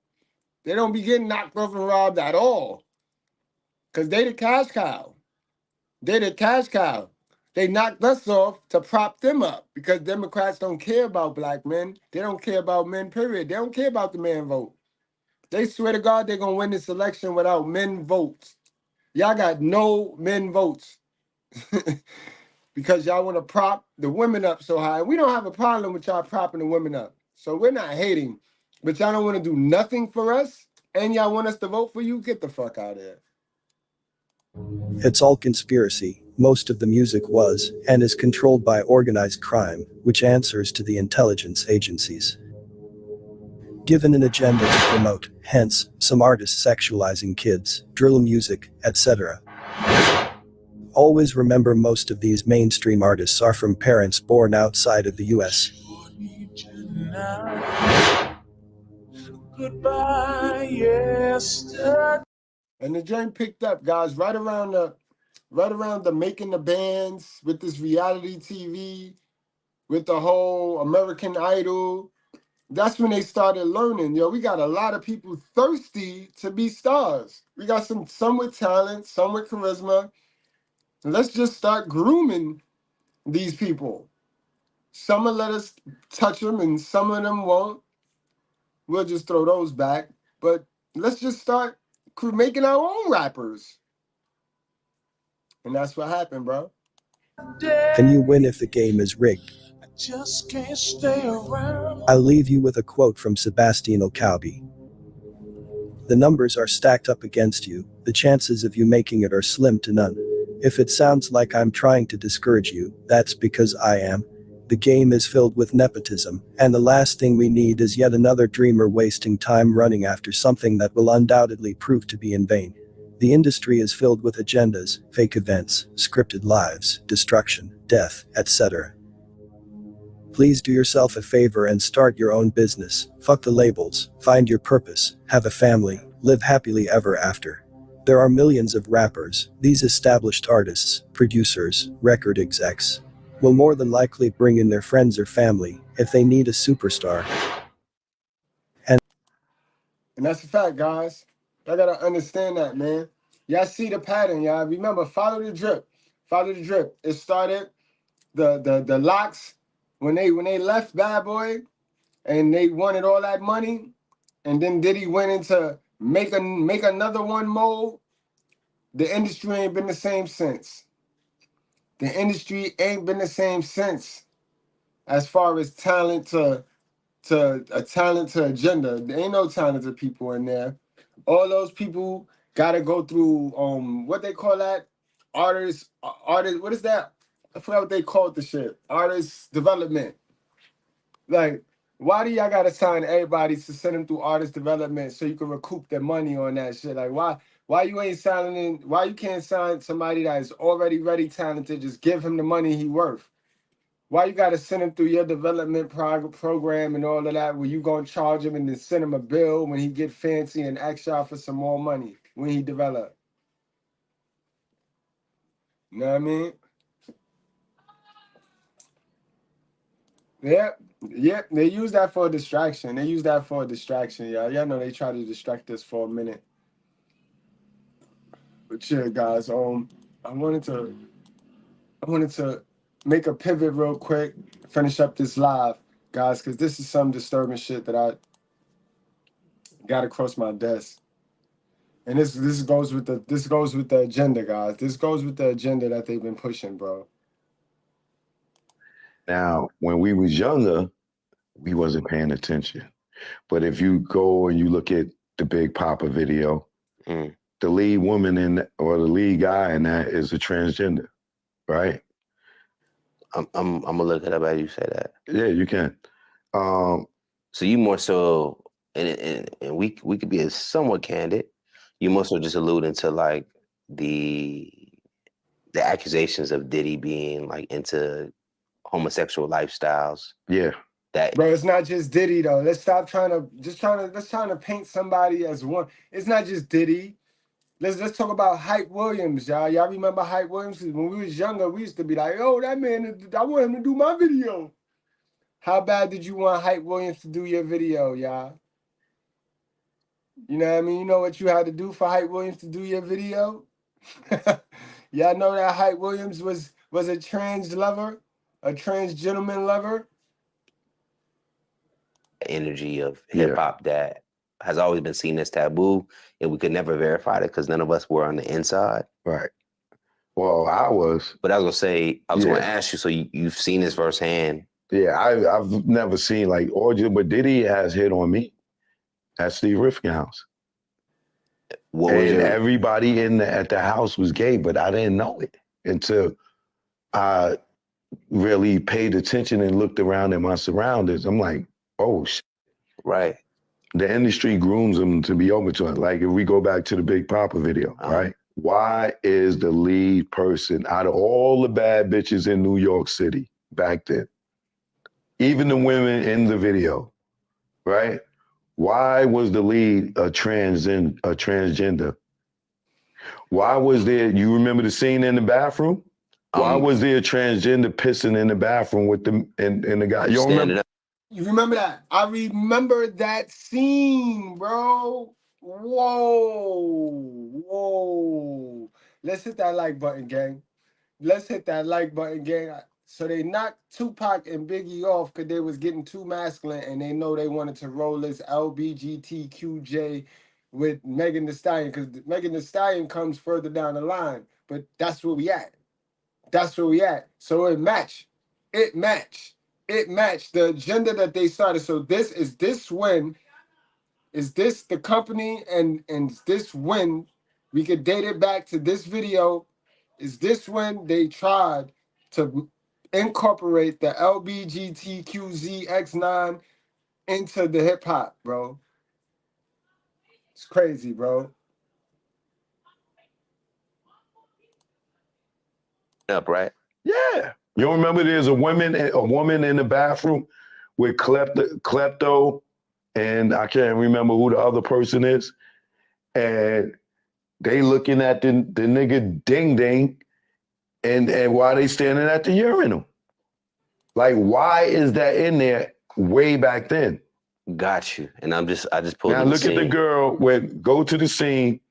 Speaker 6: They don't be getting knocked off and robbed at all. Because they the cash cow. They the cash cow. They knocked us off to prop them up because Democrats don't care about black men. They don't care about men, period. They don't care about the man vote. They swear to God they're going to win this election without men votes. Y'all got no men votes because y'all want to prop the women up so high. We don't have a problem with y'all propping the women up. So we're not hating, but y'all don't want to do nothing for us and y'all want us to vote for you? Get the fuck out of here.
Speaker 11: It's all conspiracy. Most of the music was and is controlled by organized crime, which answers to the intelligence agencies. Given an agenda to promote, hence, some artists sexualizing kids, drill music, etc. Always remember most of these mainstream artists are from parents born outside of the US.
Speaker 6: Goodbye, yesterday. And the joint picked up, guys, right around the making the bands with this reality TV, with the whole American Idol. That's when they started learning. We got a lot of people thirsty to be stars. We got some with talent, some with charisma. Let's just start grooming these people. Some will let us touch them and some of them won't. We'll just throw those back. But let's just start making our own rappers. And that's what happened, bro.
Speaker 11: Can you win if the game is rigged?
Speaker 6: Just can't stay around.
Speaker 11: I'll leave you with a quote from Sebastiano Calvi. The numbers are stacked up against you, the chances of you making it are slim to none. If it sounds like I'm trying to discourage you, that's because I am. The game is filled with nepotism, and the last thing we need is yet another dreamer wasting time running after something that will undoubtedly prove to be in vain. The industry is filled with agendas, fake events, scripted lives, destruction, death, etc. Please do yourself a favor and start your own business. Fuck the labels, find your purpose, have a family, live happily ever after. There are millions of rappers. These established artists, producers, record execs will more than likely bring in their friends or family if they need a superstar. And
Speaker 6: that's a fact, guys. Y'all gotta understand that, man. Y'all see the pattern, y'all. Remember, follow the drip. Follow the drip. It started the locks. When they left Bad Boy and they wanted all that money, and then Diddy went into make another one mode, the industry ain't been the same since. The industry ain't been the same since as far as talent to agenda. There ain't no talented people in there. All those people gotta go through what they call that? Artist, what is that? I forgot what they called the shit. Artist development. Like, Why do y'all gotta sign everybody to send them through artist development so you can recoup their money on that shit? Like why you ain't signing? Why you can't sign somebody that is already ready talented? Just give him the money he worth. Why you gotta send him through your development program and all of that? Where you gonna charge him and then send him a bill when he get fancy and ask y'all for some more money when he develop? You know what I mean? Yep. They use that for a distraction. Y'all. Y'all know they try to distract us for a minute. But yeah, guys. I wanted to make a pivot real quick, finish up this live, guys, because this is some disturbing shit that I got across my desk. And this goes with the agenda, guys. This goes with the agenda that they've been pushing, bro.
Speaker 12: Now, when we was younger, we wasn't paying attention. But if you go and you look at the Big Papa video, the lead woman or the lead guy in that is a transgender, right?
Speaker 5: I'm gonna look it up as you say that.
Speaker 12: Yeah, you can.
Speaker 5: So you more so, and we could be somewhat candid. You more so just alluding to like the accusations of Diddy being like into homosexual lifestyles.
Speaker 12: Yeah.
Speaker 6: Bro, it's not just Diddy though. Let's stop trying to paint somebody as one. It's not just Diddy. Let's talk about Hype Williams, y'all. Y'all remember Hype Williams? When we was younger, we used to be like, "Oh, that man, I want him to do my video." How bad did you want Hype Williams to do your video, y'all? You know what I mean? You know what you had to do for Hype Williams to do your video? Y'all know that Hype Williams was a trans lover, a trans gentleman lover.
Speaker 5: Energy of hip hop that has always been seen as taboo, and we could never verify it because none of us were on the inside.
Speaker 12: Right. Well, I was.
Speaker 5: But I was gonna ask you. So you've seen this firsthand.
Speaker 12: Yeah, I've never seen like orgy, but Diddy has hit on me at Steve Rifkin house. Everybody at the house was gay, but I didn't know it until I really paid attention and looked around at my surroundings. I'm like, oh shit.
Speaker 5: Right.
Speaker 12: The industry grooms them to be open to it. Like if we go back to the Big Papa video, right? Why is the lead person out of all the bad bitches in New York City back then, even the women in the video, right? Why was the lead a transgender? Why was there, you remember the scene in the bathroom? Why was there a transgender pissing in the bathroom with the and the guy? You don't remember?
Speaker 6: You remember that? I remember that scene, bro. Whoa. Let's hit that like button, gang. Let's hit that like button, gang. So they knocked Tupac and Biggie off because they was getting too masculine and they know they wanted to roll this LBGTQJ with Megan Thee Stallion because Megan Thee Stallion comes further down the line. But that's where we at. So it matched the agenda that they started. So this the company and this when we could date it back to this video, is this when they tried to incorporate the LBGTQZX9 into the hip hop, bro. It's crazy, bro.
Speaker 5: Up, right?
Speaker 12: Yeah. You don't remember there's a woman in the bathroom with klepto, and I can't remember who the other person is. And they looking at the nigga ding ding, and why they standing at the urinal? Like, why is that in there way back then?
Speaker 5: Got you. And I just pulled.
Speaker 12: Now look at the girl go to the scene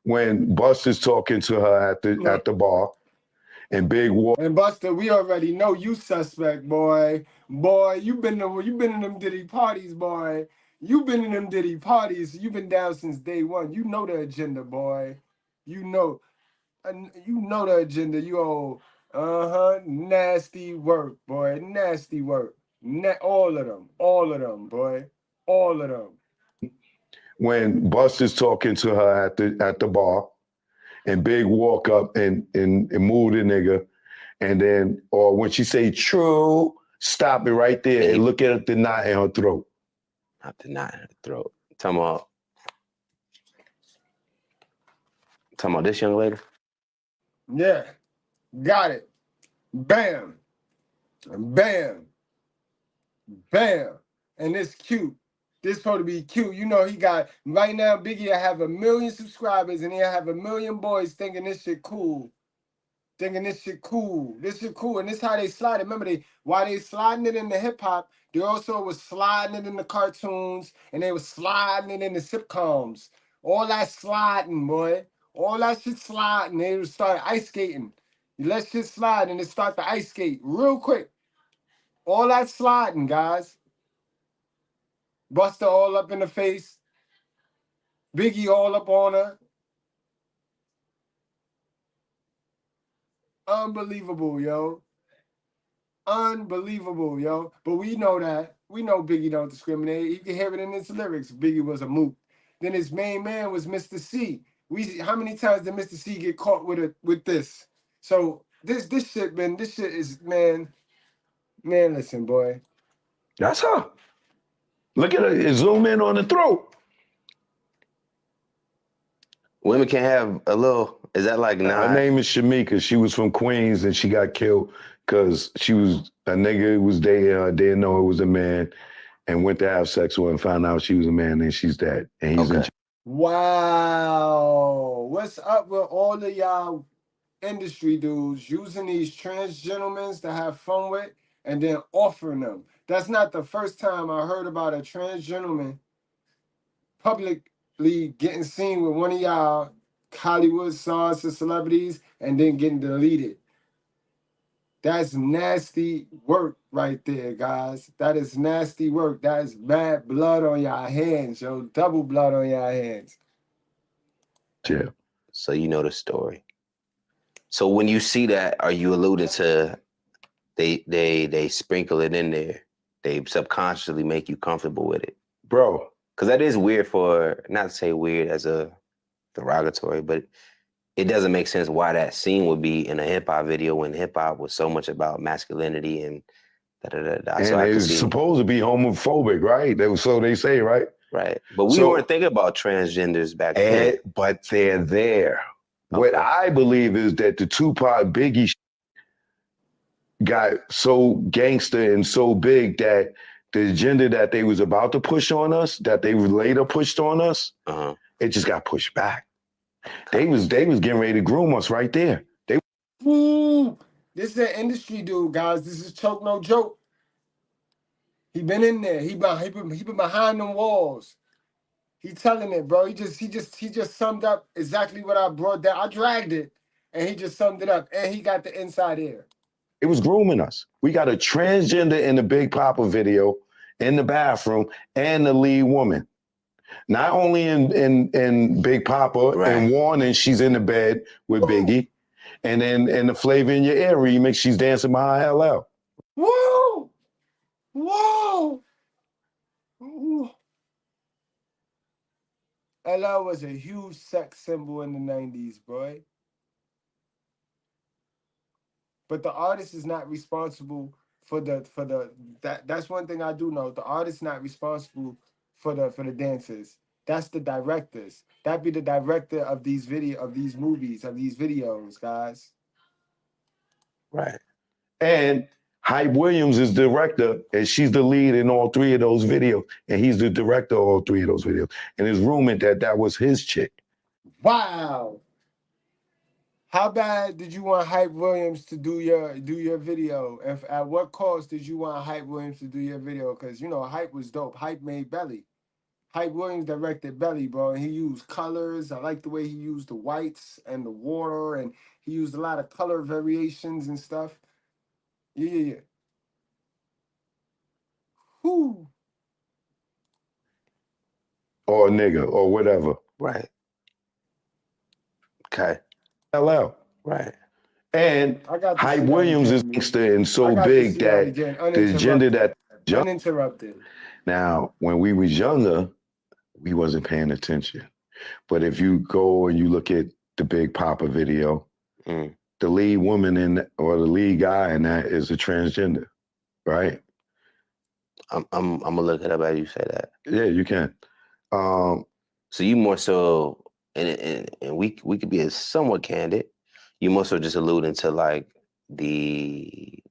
Speaker 12: when Buster's talking to her at the bar. And Big Walk.
Speaker 6: And Buster, we already know you suspect, boy. Boy, you been in them Diddy parties, boy. You've been in them Diddy parties. You've been down since day one. You know the agenda, boy. You know the agenda. You old, nasty work, boy. Nasty work. All of them, boy. All of them.
Speaker 12: When Buster's talking to her at the bar. And Big walk up and move the nigga. And then, or when she say true, Stop it right there and look at the knot in her throat.
Speaker 5: Not the knot in her throat. Talking about this young lady?
Speaker 6: Yeah. Got it. Bam. Bam. Bam. And it's cute. This supposed to be cute. You know, he got, right now, Biggie have 1 million subscribers and he'll have 1 million boys thinking this shit cool. This shit cool. And this how they slide it. Remember, while they sliding it in the hip hop, they also was sliding it in the cartoons and they was sliding it in the sitcoms. All that sliding, boy. All that shit sliding. They would start ice skating. You let shit slide and they start the ice skate real quick. All that sliding, guys. Buster all up in the face. Biggie all up on her. Unbelievable, yo. Unbelievable, yo. But we know that. We know Biggie don't discriminate. You can hear it in his lyrics. Biggie was a moot. Then his main man was Mr. C. How many times did Mr. C get caught with this? So this shit, man, this shit is, man, listen, boy.
Speaker 12: That's her. Look at her. Zoom in on the throat.
Speaker 5: Women can have a little, is that like
Speaker 12: Her name is Shamika. She was from Queens and she got killed because she was, a nigga who was dating her, didn't know it was a man, and went to have sex with her and found out she was a man and she's dead. And he's in jail.
Speaker 6: Wow. What's up with all of y'all industry dudes using these trans gentlemen to have fun with and then offering them? That's not the first time I heard about a trans gentleman publicly getting seen with one of y'all Hollywood stars or celebrities and then getting deleted. That's nasty work right there, guys. That is nasty work. That is bad blood on y'all hands, yo. Double blood on y'all hands.
Speaker 12: Yeah.
Speaker 5: So you know the story. So when you see that, are you alluding to they sprinkle it in there? They subconsciously make you comfortable with it?
Speaker 12: Bro.
Speaker 5: Because that is weird for, not to say weird as a derogatory, but it doesn't make sense why that scene would be in a hip-hop video when hip-hop was so much about masculinity and da-da-da-da.
Speaker 12: And
Speaker 5: so
Speaker 12: it was supposed to be homophobic, right? So they say, right?
Speaker 5: Right. But we weren't thinking about transgenders back then.
Speaker 12: But they're there. Okay. What I believe is that the Tupac Biggie got so gangster and so big that the agenda that they was about to push on us, that they later pushed on us, it just got pushed back. They was getting ready to groom us right there.
Speaker 6: Ooh, this is an industry dude, guys. This is Choke No Joke. He been in there. He been behind them walls. He telling it, bro. He just summed up exactly what I brought down. I dragged it, and he just summed it up, and he got the inside ear.
Speaker 12: It was grooming us. We got a transgender in the Big Papa video in the bathroom and the lead woman. Not only in Big Papa and Warning, she's in the bed with Biggie. And then in the Flavor in Your Ear remix, she's dancing behind LL.
Speaker 6: Whoa! Whoa! Ooh. LL was a huge sex symbol in the 90s, boy. But the artist is not responsible for that's one thing I do know. The artist not responsible for the dancers. That's the directors. That be the director of these movies, of these videos, guys.
Speaker 12: Right. And Hype Williams is the director, and she's the lead in all 3 of those videos. And he's the director of all 3 of those videos. And it's rumored that was his chick.
Speaker 6: Wow. How bad did you want Hype Williams to do your video? And at what cost did you want Hype Williams to do your video? Because, you know, Hype was dope. Hype made Belly. Hype Williams directed Belly, bro. And he used colors. I like the way he used the whites and the water. And he used a lot of color variations and stuff. Yeah. Whew.
Speaker 12: Or a nigga, or whatever.
Speaker 5: Right. Okay.
Speaker 12: LL.
Speaker 5: Right.
Speaker 12: And Hype Williams is gangster and so big that the agenda that
Speaker 6: uninterrupted.
Speaker 12: Now, when we was younger, we wasn't paying attention. But if you go and you look at the Big Papa video, the lead woman or the lead guy in that is a transgender, right?
Speaker 5: I'm gonna look it up as you say that.
Speaker 12: Yeah, you can.
Speaker 5: So you more so, and we could be somewhat candid. You more so just alluding to like the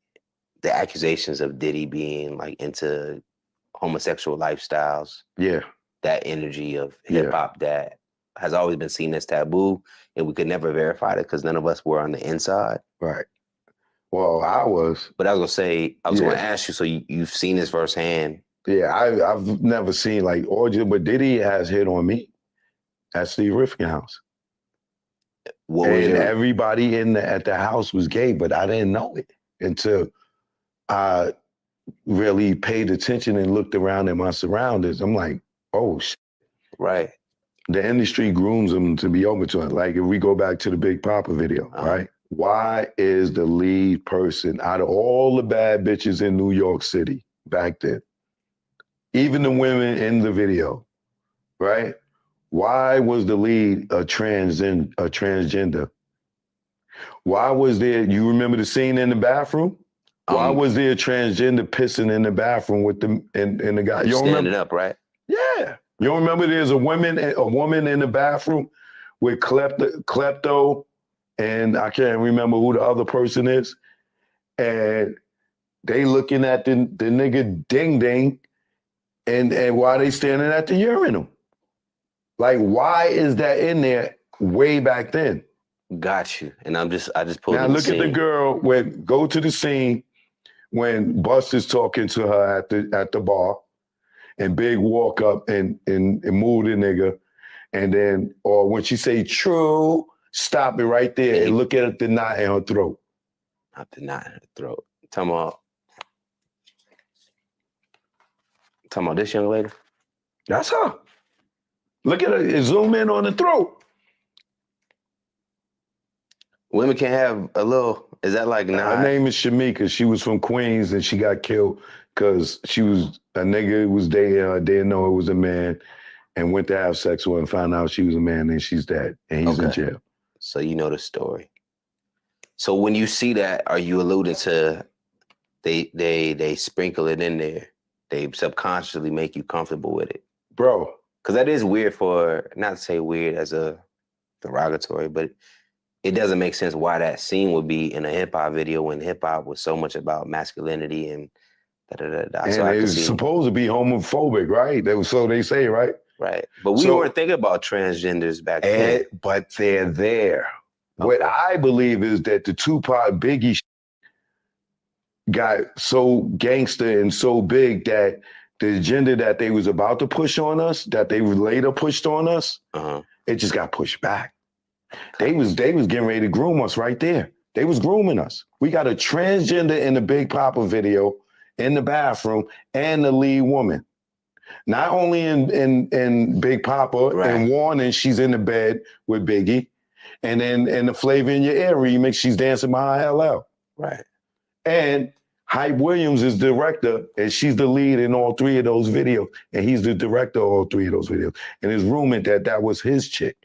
Speaker 5: accusations of Diddy being like into homosexual lifestyles.
Speaker 12: Yeah.
Speaker 5: That energy of hip hop that has always been seen as taboo, and we could never verify it because none of us were on the inside.
Speaker 12: Right. Well, I was.
Speaker 5: But I was gonna ask you. So you've seen this firsthand.
Speaker 12: Yeah, I've never seen like orgy, but Diddy has hit on me at Steve Rifkin house. And everybody at the house was gay, but I didn't know it until I really paid attention and looked around at my surroundings. I'm like, oh shit.
Speaker 5: Right.
Speaker 12: The industry grooms them to be open to it. Like if we go back to the Big Papa video, right? Why is the lead person out of all the bad bitches in New York City back then, even the women in the video, right? Why was the lead a transgender? Why was there, you remember the scene in the bathroom? Why was there a transgender pissing in the bathroom with the and the guy? You don't
Speaker 5: standing
Speaker 12: remember?
Speaker 5: up, right?
Speaker 12: Yeah. You don't remember there's a woman in the bathroom with klepto, and I can't remember who the other person is. And they looking at the nigga ding ding, and why they standing at the urinal? Like, why is that in there way back then?
Speaker 5: Got you. And I just pulled
Speaker 12: now look at the girl go to the scene when Buster's talking to her at the bar, and Big walk up and move the nigga, and then or when she say true, stop it right there and look at the knot in her throat.
Speaker 5: Not the knot in her throat. Talking about this young lady.
Speaker 12: That's her. Look at her. Zoom in on the throat.
Speaker 5: Women can have a little. Is that like nah?
Speaker 12: Her name is Shamika. She was from Queens and she got killed because she was a nigga who was dating her, didn't know it was a man, and went to have sex with her and found out she was a man, and she's dead and he's in jail.
Speaker 5: So you know the story. So when you see that, are you alluding to they sprinkle it in there? They subconsciously make you comfortable with it,
Speaker 12: bro.
Speaker 5: Because that is weird not to say weird as a derogatory, but it doesn't make sense why that scene would be in a hip hop video when hip hop was so much about masculinity and da-da-da-da.
Speaker 12: And
Speaker 5: so
Speaker 12: it's supposed to be homophobic, right? So they say, right?
Speaker 5: Right. But we weren't thinking about transgenders back then.
Speaker 12: But they're there. Okay. What I believe is that the Tupac Biggie got so gangster and so big that the agenda that they was about to push on us, that they later pushed on us, it just got pushed back. They was getting ready to groom us right there. They was grooming us. We got a transgender in the Big Papa video in the bathroom and the lead woman. Not only in Big Papa and Warning, she's in the bed with Biggie. And then in the Flavor in Your Ear remix, she's dancing behind LL.
Speaker 5: Right.
Speaker 12: And Hype Williams is director, and she's the lead in all three of those videos. And he's the director of all three of those videos. And it's rumored that was his chick.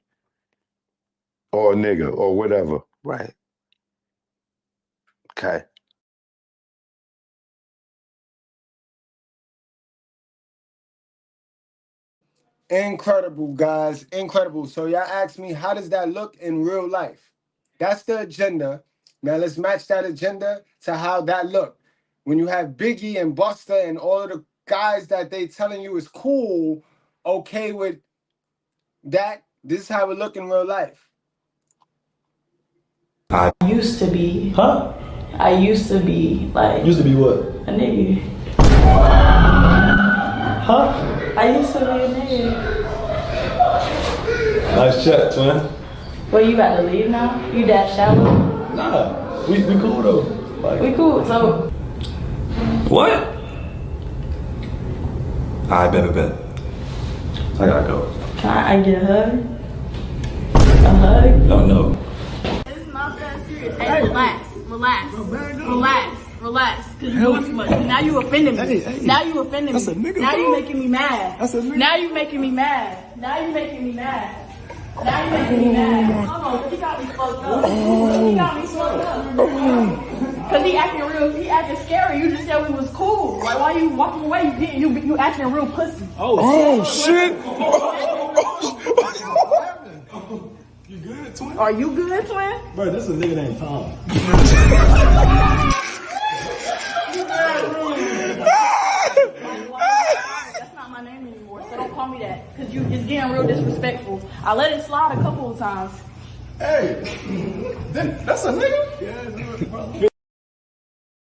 Speaker 12: Or a nigga, or whatever.
Speaker 5: Right. Okay.
Speaker 6: Incredible, guys. Incredible. So y'all asked me, how does that look in real life? That's the agenda. Now let's match that agenda to how that looked. When you have Biggie and Busta and all of the guys that they telling you is cool, okay with that, this is how it look in real life.
Speaker 17: I used to be. Huh? I used to be like. Used to be what? A nigga. Huh? I used to be a nigga.
Speaker 18: Nice chat, twin.
Speaker 17: Well, you about to leave now? You that shallow?
Speaker 18: Nah, we cool though. Like,
Speaker 17: we cool, so.
Speaker 18: What? I bet. I gotta go.
Speaker 17: Can I get a hug? A hug?
Speaker 18: No.
Speaker 19: Hey, relax. Cause you doing too much. Now you offending me. Now you offending me. Now you making me mad. Now you making me mad. Now you making me mad. Hold on, he got me fucked up. He got me fucked up. Cause he acting scary. You just said we was cool. Like, why you walking away? You acting real pussy.
Speaker 15: Oh, shit.
Speaker 19: You good, twin? Are you good, twin?
Speaker 18: Bro, this is a nigga named Tom.
Speaker 19: That's not my name anymore, so don't call me that. Cause it's getting real disrespectful. I let it slide a couple of times.
Speaker 15: Hey, that's a nigga?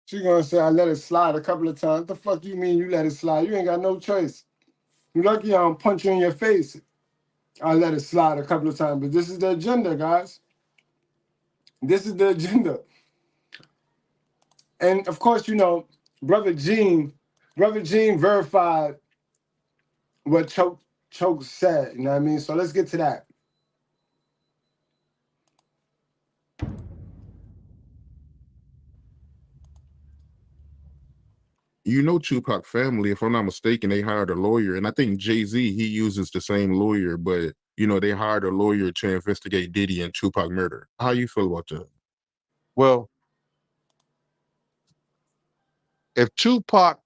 Speaker 6: She gonna say, I let it slide a couple of times. What the fuck you mean you let it slide? You ain't got no choice. You lucky I don't punch you in your face. I let it slide a couple of times. But this is the agenda, guys. This is the agenda. And of course, you know, Brother Gene verified what Choke said. You know what I mean? So let's get to that.
Speaker 20: You know, Tupac family, if I'm not mistaken, they hired a lawyer, and I think Jay-Z, he uses the same lawyer, but you know, they hired a lawyer to investigate Diddy and Tupac murder. How you feel about that?
Speaker 22: Well, if Tupac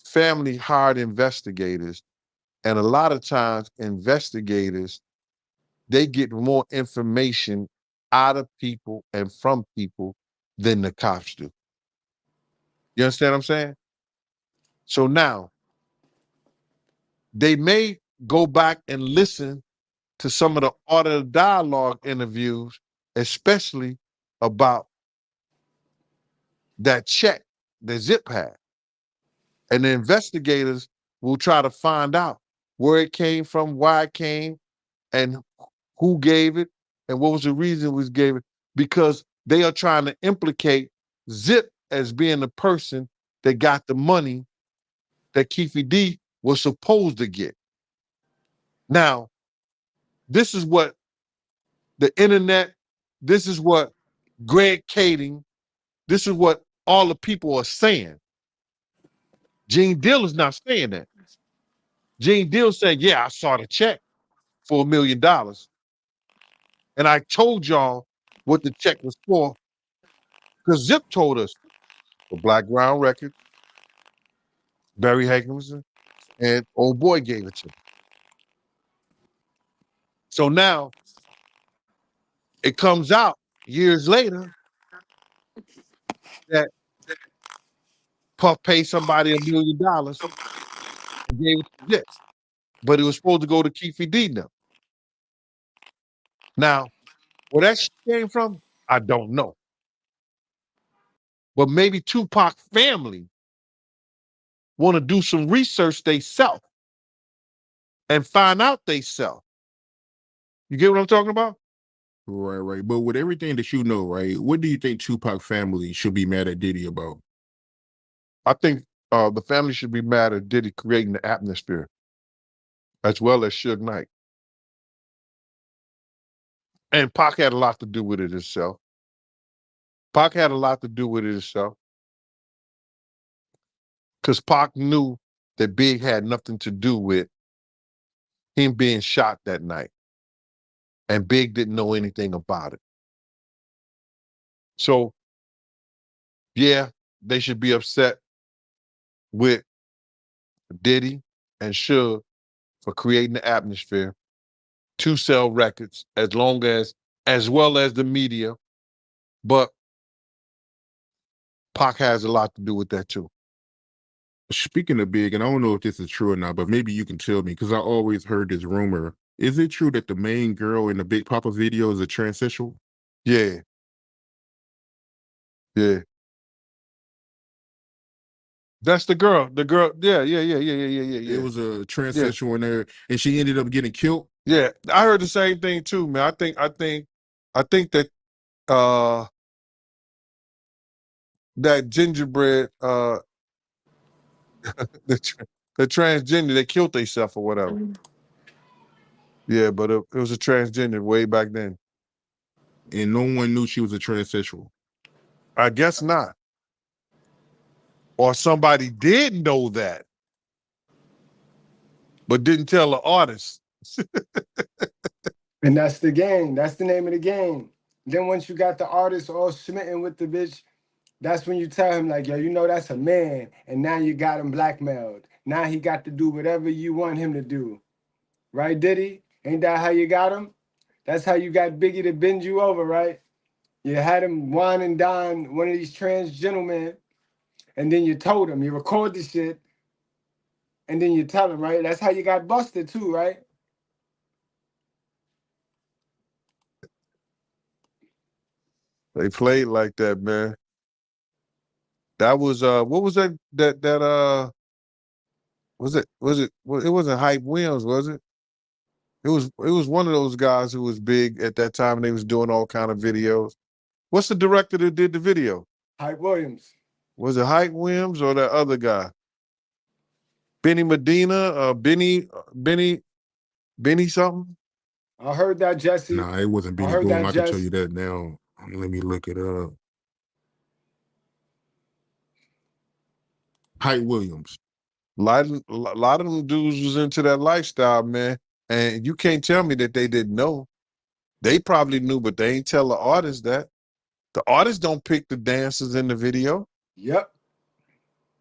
Speaker 22: family hired investigators, and a lot of times investigators, they get more information out of people and from people than the cops do. You understand what I'm saying? So now, they may go back and listen to some of the Art of the Dialogue interviews, especially about that check that Zip had. And the investigators will try to find out where it came from, why it came, and who gave it, and what was the reason was gave it, because they are trying to implicate Zip as being the person that got the money that Keefe D was supposed to get. Now, this is what the internet, this is what Greg Kading, this is what all the people are saying. Gene Deal is not saying that. Gene Deal said, yeah, I saw the check for $1 million. And I told y'all what the check was for, because Zip told us for Black Ground Records, Barry Hankinson, and old boy gave it to me. So now it comes out years later that Puff paid somebody $1 million and gave it to Zip. But it was supposed to go to Keefe D now. Now, where that shit came from, I don't know. But maybe Tupac family want to do some research theyself and find out theyself. You get what I'm talking about?
Speaker 20: Right. But with everything that you know, right, what do you think Tupac family should be mad at Diddy about?
Speaker 22: I think the family should be mad at Diddy creating the atmosphere, as well as Suge Knight. And Pac had a lot to do with it himself. Pac had a lot to do with it himself. Because Pac knew that Big had nothing to do with him being shot that night. And Big didn't know anything about it. So, yeah, they should be upset with Diddy and Suge for creating the atmosphere to sell records, as well as the media. But Pac has a lot to do with that too.
Speaker 20: Speaking of Big, and I don't know if this is true or not, but maybe you can tell me, because I always heard this rumor. Is it true that the main girl in the Big Papa video is a transsexual?
Speaker 22: Yeah. Yeah. That's the girl. The girl, yeah.
Speaker 20: It was a transsexual in there, and she ended up getting killed.
Speaker 22: Yeah, I heard the same thing too, man. I think that that gingerbread, the transgender, they killed themselves or whatever. Yeah, but it was a transgender way back then.
Speaker 20: And no one knew she was a transsexual.
Speaker 22: I guess not. Or somebody did know that, but didn't tell the artist.
Speaker 6: And that's the game. That's the name of the game. Then once you got the artist all smitten with the bitch, that's when you tell him like, yo, you know that's a man, and now you got him blackmailed. Now he got to do whatever you want him to do. Right, Diddy? Ain't that how you got him? That's how you got Biggie to bend you over, right? You had him wine and dine one of these trans gentlemen, and then you told him, you record the shit, and then you tell him, right? That's how you got busted too, right?
Speaker 22: They played like that, man. That was what was that it wasn't Hype Williams, was it? It was one of those guys who was big at that time and they was doing all kind of videos. What's the director that did the video?
Speaker 6: Hype Williams.
Speaker 22: Was it Hype Williams or that other guy? Benny Medina, Benny something?
Speaker 6: I heard that, Jesse.
Speaker 20: Nah, it wasn't Benny Boom. I can tell you that now. Let me look it up. Hype Williams.
Speaker 22: A lot of them dudes was into that lifestyle, man. And you can't tell me that they didn't know. They probably knew, but they ain't tell the artist that. The artist don't pick the dancers in the video.
Speaker 6: Yep.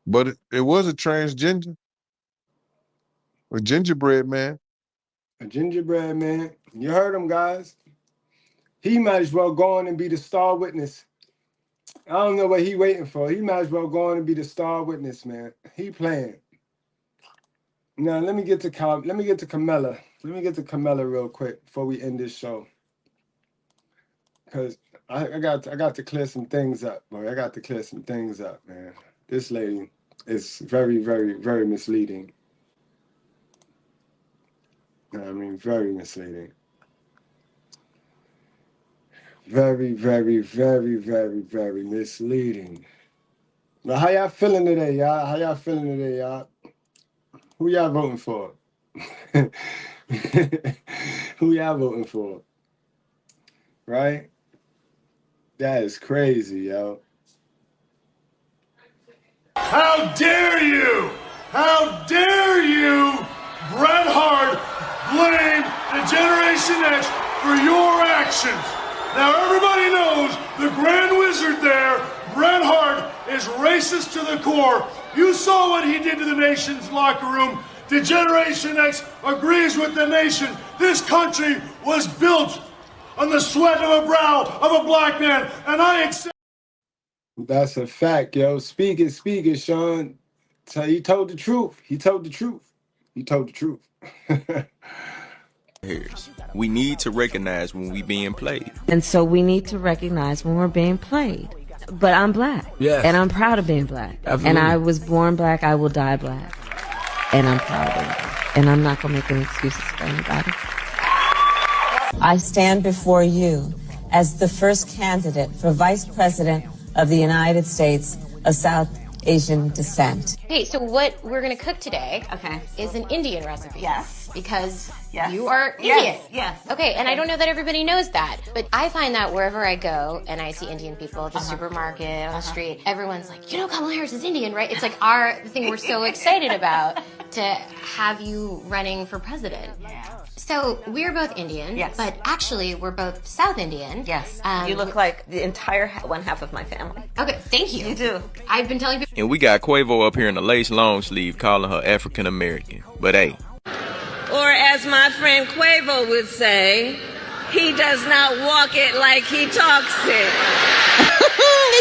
Speaker 22: But it was a transgender. A gingerbread man.
Speaker 6: A gingerbread man. You heard him, guys. He might as well go on and be the star witness. I don't know what he waiting for. He might as well go on and be the star witness, man. He playing. Now let me get to Camilla. Let me get to Camilla real quick before we end this show. Cause I got to clear some things up, boy. I got to clear some things up, man. This lady is very, very, very misleading. I mean, very misleading. Very, very, very, very, very misleading. Now, how y'all feeling today, y'all? How y'all feeling today, y'all? Who y'all voting for? Who y'all voting for? Right? That is crazy, yo.
Speaker 15: How dare you? How dare you, Bret Hart, blame the Generation X for your actions? Now everybody knows the Grand Wizard there, Bret Hart, is racist to the core. You saw what he did to the nation's locker room. The Generation X agrees with the nation. This country was built on the sweat of a brow of a black man, and I accept.
Speaker 6: That's a fact, yo. Speak it, Sean. He told the truth. He told the truth. He told the truth.
Speaker 3: We need to recognize when we being played.
Speaker 8: And so we need to recognize when we're being played. But I'm black.
Speaker 3: Yes.
Speaker 8: And I'm proud of being black.
Speaker 3: Absolutely.
Speaker 8: And I was born black, I will die black. And I'm proud of being black. And I'm not going to make any excuses for anybody.
Speaker 23: I stand before you as the first candidate for Vice President of the United States of South Asian descent.
Speaker 24: Okay, so what we're gonna cook today is an Indian recipe. Yes. Because you are Indian.
Speaker 23: Yes.
Speaker 24: Okay, and I don't know that everybody knows that, but I find that wherever I go and I see Indian people at the supermarket, on the street, everyone's like, you know Kamala Harris is Indian, right? It's like the thing we're so excited about to have you running for president. Yeah. So we're both Indian, but actually we're both South Indian.
Speaker 23: Yes. You look like the entire one half of my family.
Speaker 24: Okay, thank you.
Speaker 23: You do.
Speaker 24: I've been telling people.
Speaker 3: And we got Quavo up here in a lace long sleeve calling her African American. But hey.
Speaker 23: Or as my friend Quavo would say, he does not walk it like he talks it.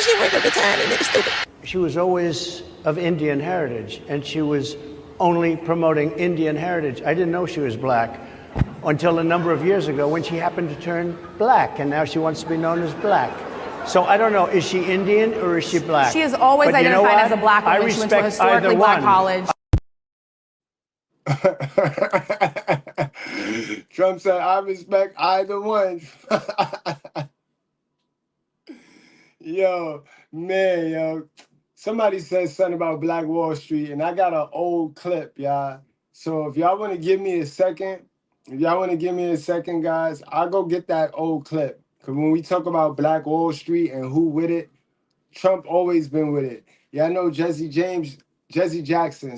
Speaker 25: She wake up the time and it's stupid. She was always of Indian heritage, and she was only promoting Indian heritage. I didn't know she was black until a number of years ago when she happened to turn black, and now she wants to be known as black. So I don't know, is she Indian or is she black?
Speaker 26: She has always identified as a black woman. She went to a historically black college.
Speaker 6: Trump said, I respect either one. Yo, man, yo. Somebody said something about Black Wall Street, and I got an old clip, y'all. So if y'all want to give me a second, guys, I'll go get that old clip. Because when we talk about Black Wall Street and who with it, Trump always been with it. Yeah, I know Jesse Jackson,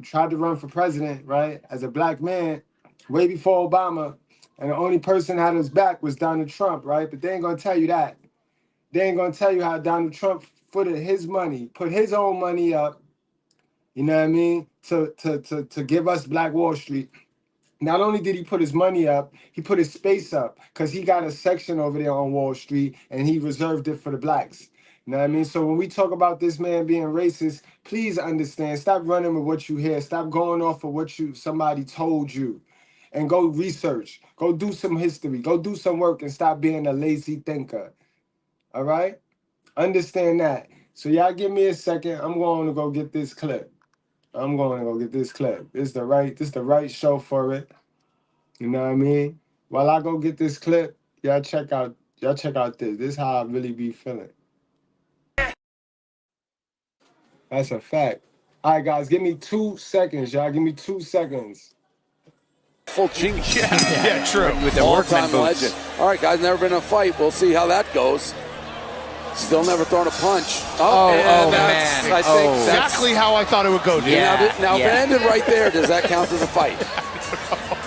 Speaker 6: tried to run for president, right, as a black man way before Obama. And the only person that had his back was Donald Trump, right? But they ain't gonna tell you that. They ain't gonna tell you how Donald Trump footed his money, put his own money up, you know what I mean, to give us Black Wall Street. Not only did he put his money up, he put his space up because he got a section over there on Wall Street and he reserved it for the blacks. You know what I mean? So when we talk about this man being racist, please understand, stop running with what you hear. Stop going off of what somebody told you. And go research. Go do some history. Go do some work and stop being a lazy thinker. All right? Understand that. So y'all give me a second. I'm going to go get this clip. This is the right show for it. You know what I mean? While I go get this clip, y'all check out this. This is how I really be feeling. That's a fact. All right, guys, give me 2 seconds, y'all. Give me 2 seconds.
Speaker 1: Full genius.
Speaker 4: Yeah, true.
Speaker 1: With the all-time legend. All right, guys, never been in a fight. We'll see how that goes. Still never thrown a punch.
Speaker 4: Man.
Speaker 1: I think
Speaker 4: exactly how I thought it would go, dude.
Speaker 1: Now, if it ended right there, does that count as a fight?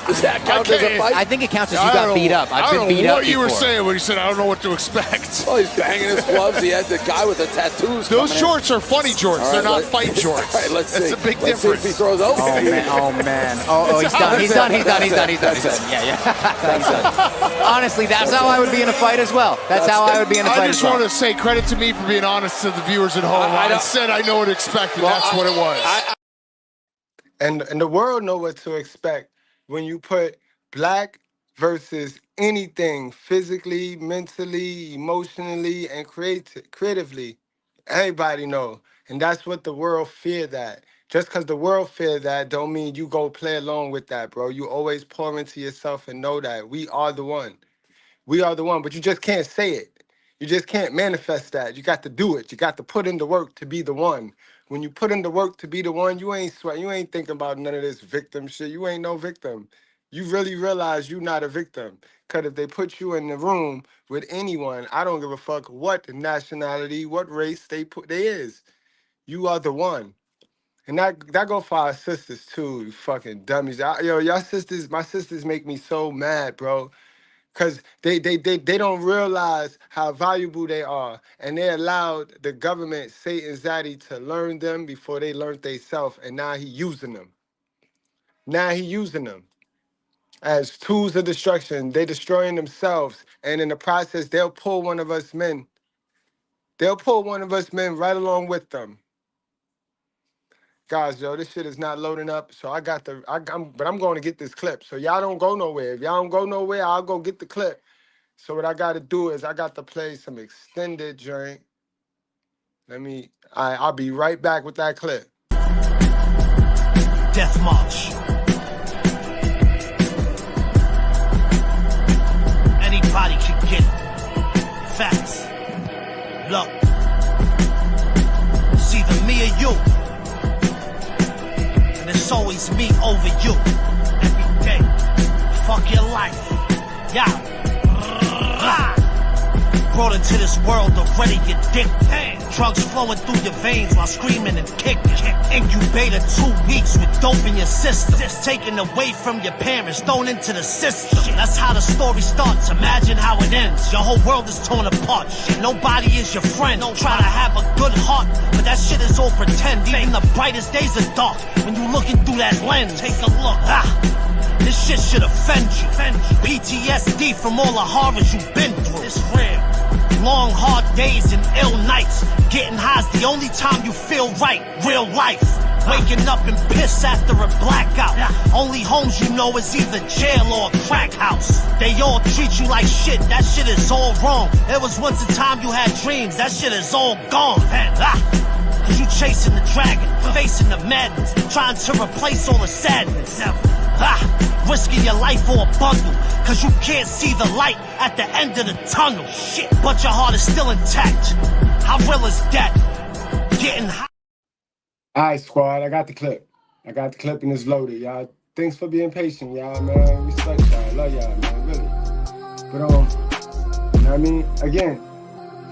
Speaker 1: Does that count as a fight?
Speaker 4: I think it counts as you got beat up. I've been beat up before.
Speaker 22: What you were saying when you said, I don't know what to expect.
Speaker 1: Well, he's banging his gloves. He had the guy with the tattoos.
Speaker 22: Those shorts are funny shorts. Right, they're not fight shorts.
Speaker 1: All right, let's see.
Speaker 22: It's a big
Speaker 1: difference.
Speaker 22: See
Speaker 1: if he throws over.
Speaker 4: Oh, man. Oh, he's done. He's done. Yeah. Honestly, that's how I would be in a fight as well. That's how I would be in a fight
Speaker 22: I just want to say credit to me for being honest to the viewers at home. I said I know what to expect, and that's what it was.
Speaker 6: And the world know what to expect when you put Black versus anything physically, mentally, emotionally, and creatively. Everybody know. And that's what the world fear that. Just because the world fear that don't mean you go play along with that, bro. You always pour into yourself and know that we are the one. We are the one, but you just can't say it. You just can't manifest that. You got to do it. You got to put in the work to be the one. When you put in the work to be the one, you ain't sweat. You ain't thinking about none of this victim shit. You ain't no victim. You really realize you're not a victim. Because if they put you in the room with anyone, I don't give a fuck what nationality, what race they is. You are the one. And that go for our sisters too, you fucking dummies. Y'all sisters, my sisters make me so mad, bro. Because they don't realize how valuable they are. And they allowed the government, Satan Zaddy, to learn them before they learned themselves. And now he using them. As tools of destruction. They destroying themselves. And in the process, they'll pull one of us men. Right along with them. Guys, yo, this shit is not loading up. So I'm going to get this clip. So y'all don't go nowhere. If y'all don't go nowhere, I'll go get the clip. So what I got to do is I got to play some extended joint. I'll be right back with that clip.
Speaker 7: Death March. Anybody can get it. Facts. Look. It's either me or you. And it's always me over you. Every day. Fuck your life. Yeah. Brought into this world already addicted. Drugs flowing through your veins while screaming and kicking. Incubator 2 weeks with dope in your system. Taken away from your parents, thrown into the system. That's how the story starts. Imagine how it ends. Your whole world is torn apart. Nobody is your friend. Don't try to have a good heart, but that shit is all pretend. Even the brightest days are dark when you looking through that lens. Take a look. This shit should offend you. PTSD from all the horrors you've been through. It's real. Long, hard days and ill nights. Getting high's the only time you feel right. Real life. Waking up and piss after a blackout. Only homes you know is either jail or a crack house. They all treat you like shit. That shit is all wrong. There was once a time you had dreams. That shit is all gone. Cause you chasing the dragon, facing the madness, trying to replace all the sadness. Risking your life for a bundle, cause you can't see the light at the end of the tunnel. Shit, but your heart is still intact. How real is that? Getting high.
Speaker 6: Alright, squad, I got the clip. And it's loaded, y'all. Thanks for being patient, y'all, man. Respect y'all. Love y'all, man, really. But, you know what I mean? Again,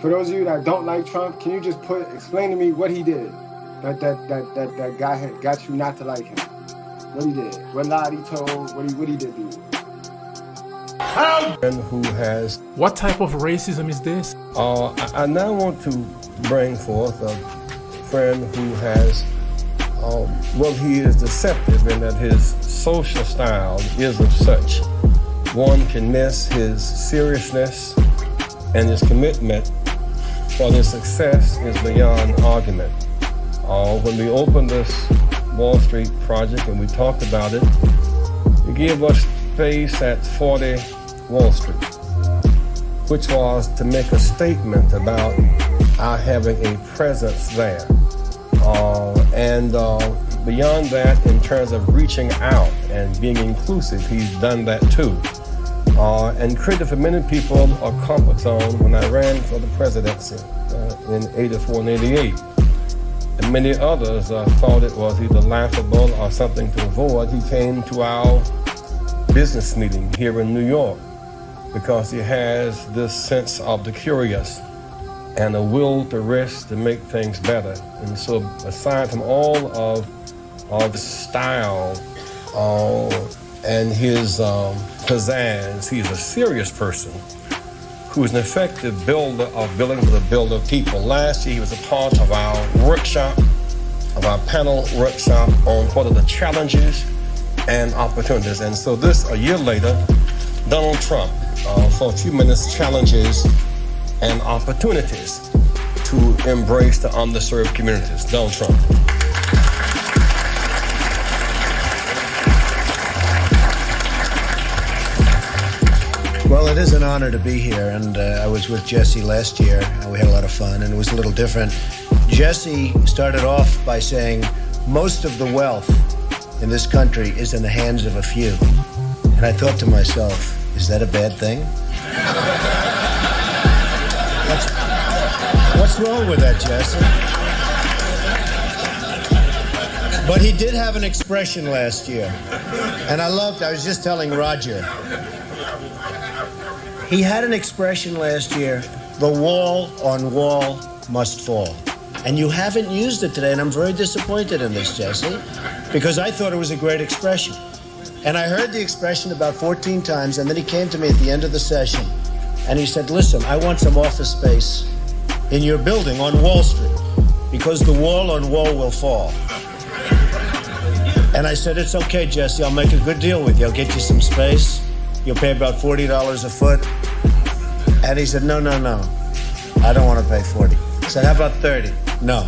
Speaker 6: for those of you that don't like Trump, can you just explain to me what he did? That guy had got you not to like him. What he did, what lie he told, what he did to you.
Speaker 15: How?
Speaker 2: Who has?
Speaker 9: What type of racism is this?
Speaker 2: I now want to bring forth a friend who has, he is deceptive in that his social style is of such. One can miss his seriousness and his commitment for his success is beyond argument. When we opened this Wall Street project and we talked about it, we gave us space at 40 Wall Street, which was to make a statement about our having a presence there. Beyond that, in terms of reaching out and being inclusive, he's done that too. And created for many people a comfort zone when I ran for the presidency in 84 and 88. And many others thought it was either laughable or something to avoid. He came to our business meeting here in New York because he has this sense of the curious and a will to risk to make things better. And so aside from all of the style and his pizzazz, he's a serious person who's an effective builder of building with a builder of people. Last year he was a part of our workshop, of our panel workshop on what are the challenges and opportunities. And so this, a year later, Donald Trump, for a few minutes, challenges and opportunities to embrace the underserved communities. Donald Trump.
Speaker 25: Well, it is an honor to be here, and I was with Jesse last year, and we had a lot of fun, and it was a little different. Jesse started off by saying, most of the wealth in this country is in the hands of a few. And I thought to myself, is that a bad thing? What's wrong with that, Jesse? But he did have an expression last year, and I was just telling Roger, he had an expression last year, the wall on wall must fall. And you haven't used it today, and I'm very disappointed in this, Jesse, because I thought it was a great expression. And I heard the expression about 14 times, and then he came to me at the end of the session, and he said, listen, I want some office space in your building on Wall Street, because the wall on wall will fall. And I said, it's okay, Jesse, I'll make a good deal with you. I'll get you some space. You'll pay about $40 a foot. And he said, no, I don't want to pay 40. I said, how about 30? No.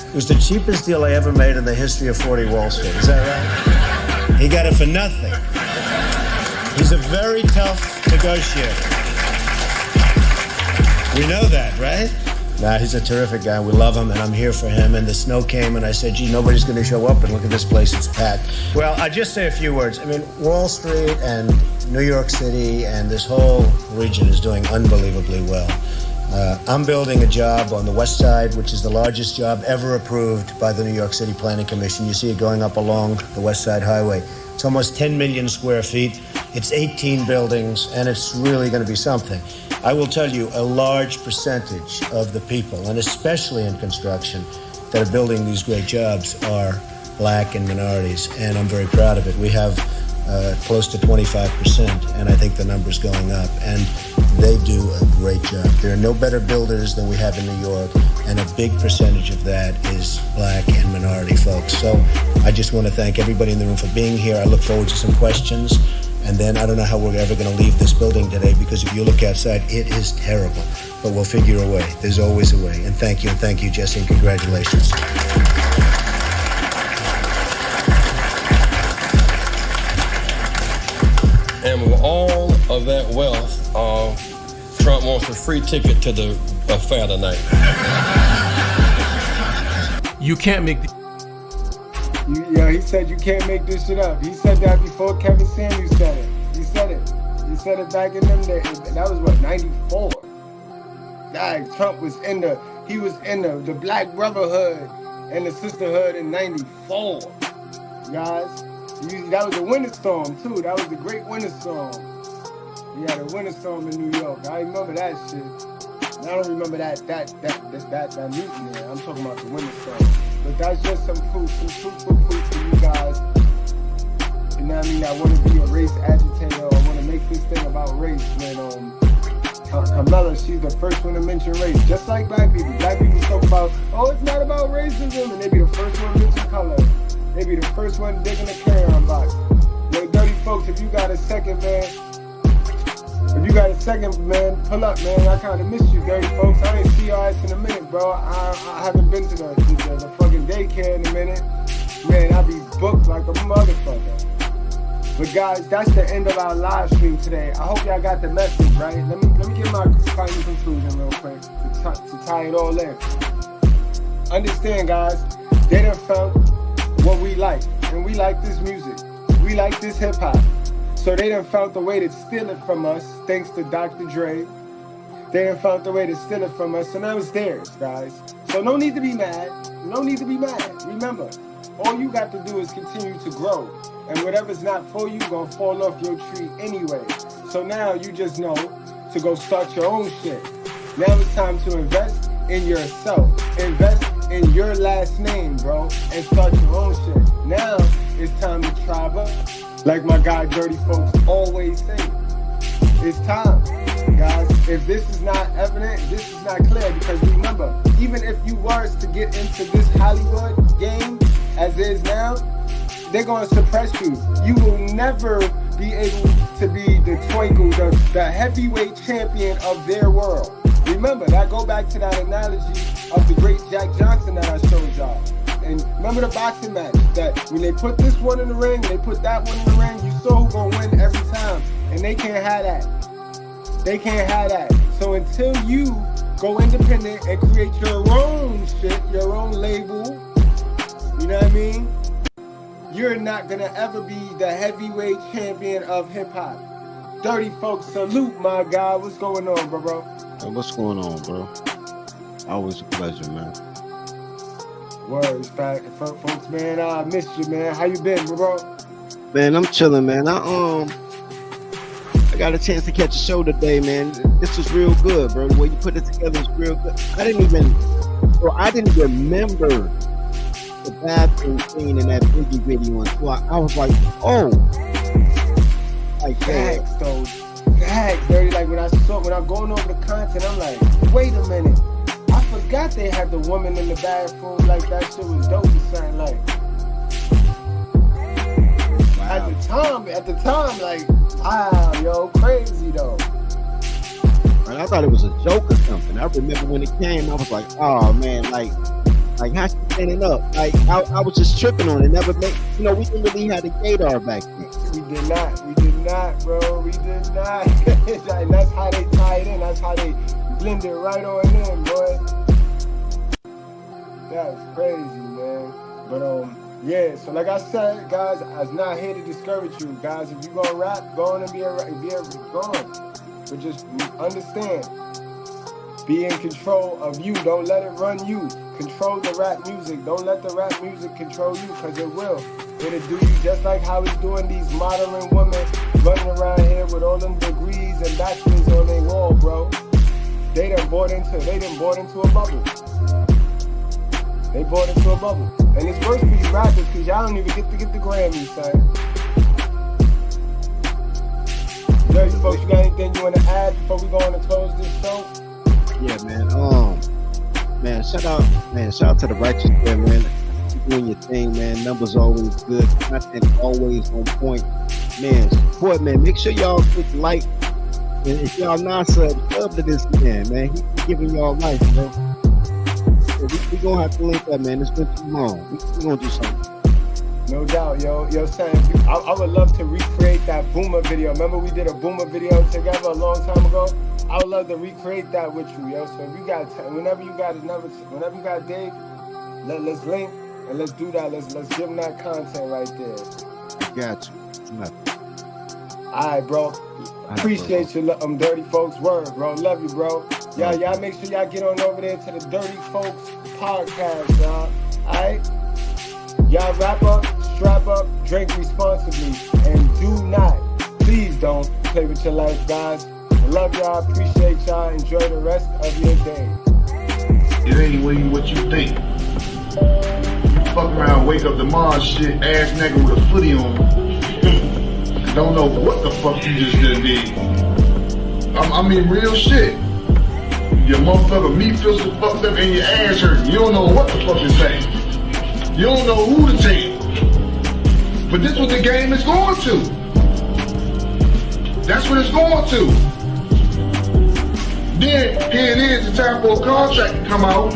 Speaker 25: It was the cheapest deal I ever made in the history of 40 Wall Street. Is that right? He got it for nothing. He's a very tough negotiator. We know that, right? Nah, he's a terrific guy. We love him, and I'm here for him. And the snow came, and I said, gee, nobody's going to show up, and look at this place, it's packed. Well, I'll just say a few words. I mean, Wall Street and New York City and this whole region is doing unbelievably well. I'm building a job on the west side, which is the largest job ever approved by the New York City Planning Commission. You see it going up along the West Side Highway. It's almost 10 million square feet. It's 18 buildings, and it's really going to be something. I will tell you, a large percentage of the people, and especially in construction, that are building these great jobs are black and minorities, and I'm very proud of it. We have close to 25%, and I think the number's going up, and they do a great job. There are no better builders than we have in New York, and a big percentage of that is black and minority folks. So I just want to thank everybody in the room for being here. I look forward to some questions, and then I don't know how we're ever going to leave this building today, because if you look outside, it is terrible, but we'll figure a way. There's always a way, and thank you, Jesse, and congratulations.
Speaker 2: And with all of that wealth, Trump wants a free ticket to the fair tonight.
Speaker 9: You can't make
Speaker 6: Yeah, he said you can't make this shit up. He said that before Kevin Samuels said it. He said it back in them days. That was what, 94? Like, Trump was in the Black Brotherhood and the Sisterhood in 94. Guys, that was a winter storm too. That was the great winter storm. We had a winter storm in New York. I remember that shit. I don't remember that mutiny there. I'm talking about the winter storm. But that's just some proof for you guys. You know what I mean? I want to be a race agitator. I want to to make this thing about race when Carmella, she's the first one to mention race. Just like black people. Black people talk about, oh, it's not about racism, and they be the first one to mention color. They be the first one digging the carry-on box. Yo, dirty folks, if you got a second, man, pull up, man. I kind of miss you, dirty folks. I ain't see your ass in a minute, bro. I haven't been to the fucking daycare in a minute. Man, I be booked like a motherfucker. But guys, that's the end of our live stream today. I hope y'all got the message, right? Let me get my final conclusion real quick to tie it all in. Understand, guys, they done found what we like, and we like this music. We like this hip hop. So they done found the way to steal it from us, thanks to Dr. Dre. They done found the way to steal it from us, so now it's theirs, guys. So no need to be mad. No need to be mad. Remember, all you got to do is continue to grow. And whatever's not for you gonna fall off your tree anyway. So now you just know to go start your own shit. Now it's time to invest in yourself. Invest in your last name, bro, and start your own shit. Now it's time to tribe up. Like my guy Dirty Folks always say, it's time, guys. If this is not evident, this is not clear, because remember, even if you was to get into this Hollywood game as is now, they're going to suppress you. You will never be able to be the twinkle, the heavyweight champion of their world. Remember, that go back to that analogy of the great Jack Johnson that I showed y'all. And remember the boxing match, that when they put this one in the ring, they put that one in the ring, you saw who's going to win every time. And they can't have that. They can't have that. So until you go independent and create your own shit, your own label, you know what I mean? You're not gonna ever be the heavyweight champion of hip hop. Dirty Folks, salute, my guy. What's going on, bro?
Speaker 10: Hey, what's going on, bro? Always a pleasure, man.
Speaker 6: Words, fact, folks, man. I missed you, man. How you been, bro?
Speaker 10: Man, I'm chilling, man. I got a chance to catch a show today, man. This was real good, bro. The way you put it together is real good. I didn't even remember the bathroom scene in that Biggie video until I was like, oh, like
Speaker 6: facts, though. Facts, dirty. Like when I'm going over the content, I'm like, wait a minute, I forgot they had the woman in the bathroom. Like that shit was dope or something. Like wow. At the time, like wow, yo, crazy though.
Speaker 10: And I thought it was a joke or something. I remember when it came, I was like, oh man, like how she standing up? Like I was just tripping on it. Never made, we didn't really have the gaydar back then.
Speaker 6: We did not, bro. We did not. And that's how they tie it in. That's how they blend it right on in, boy. That's crazy, man. But yeah. So like I said, guys, I was not here to discourage you, guys. If you gonna rap, go on and be on. But just understand. Be in control of you. Don't let it run you. Control the rap music. Don't let the rap music control you, because it will. It'll do you just like how it's doing these modern women running around here with all them degrees and bachelors on their wall, bro. They done bought into a bubble. They bought into a bubble. And it's worse for you rappers, because y'all don't even get the Grammys, son. Dirty Folks, you got anything you want to add before we go on and close this show?
Speaker 10: Yeah, man. Shout out to the righteous there, man. Keep doing your thing, man. Numbers always good. Content always on point. Man, support, man. Make sure y'all click like. And if y'all not sub to this man. He's giving y'all life, bro. So we gonna have to link up, man. It's been too long. We gonna do something.
Speaker 6: No doubt, yo, Sam. I would love to recreate that Boomer video. Remember we did a Boomer video together a long time ago? I would love to recreate that with you, yo. So if you got whenever you got Dave, let's link and let's do that. Let's give him that content right there.
Speaker 10: I got you.
Speaker 6: All right, bro. Appreciate you, Dirty Folks. Word, bro. Love you, bro. Y'all make sure y'all get on over there to the Dirty Folks podcast, y'all. All right. Y'all wrap up, strap up, drink responsibly, and do not, please don't play with your life, guys. I love y'all, appreciate y'all, enjoy the rest of your day.
Speaker 15: It ain't what you think. You fuck around, wake up tomorrow, shit, ass nigga with a footy on. don't know what the fuck you just did. I mean, real shit. Your motherfucker meat feels so fucked up and your ass hurting. You don't know what the fuck to say. You don't know who to take. But this is what the game is going to. That's what it's going to. Then, here it is, it's time for a contract to come out.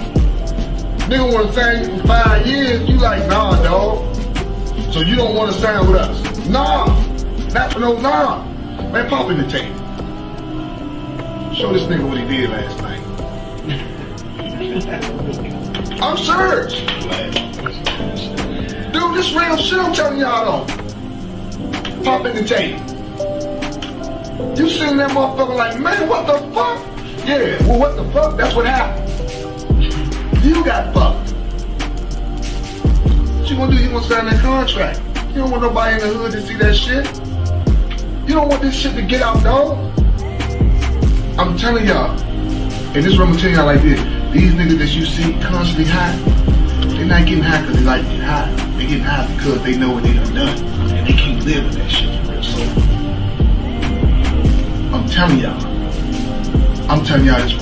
Speaker 15: Nigga want to sign you for 5 years. You like, nah, dog. So you don't want to sign with us. Nah. Not for no nah. Man, pop in the tape. Show this nigga what he did last night. I'm serious. Dude, this real shit I'm telling y'all though. Pop in the tape. You seen that motherfucker like, man, what the fuck? Yeah, well, what the fuck? That's what happened. You got fucked. What you gonna do? You gonna sign that contract. You don't want nobody in the hood to see that shit. You don't want this shit to get out, dog. I'm telling y'all, and this is what I'm telling y'all like this. These niggas that you see constantly high, they're not getting high because they like to get high. They getting high because they know what they done done. And they can't live with that shit for real. So, I'm telling y'all this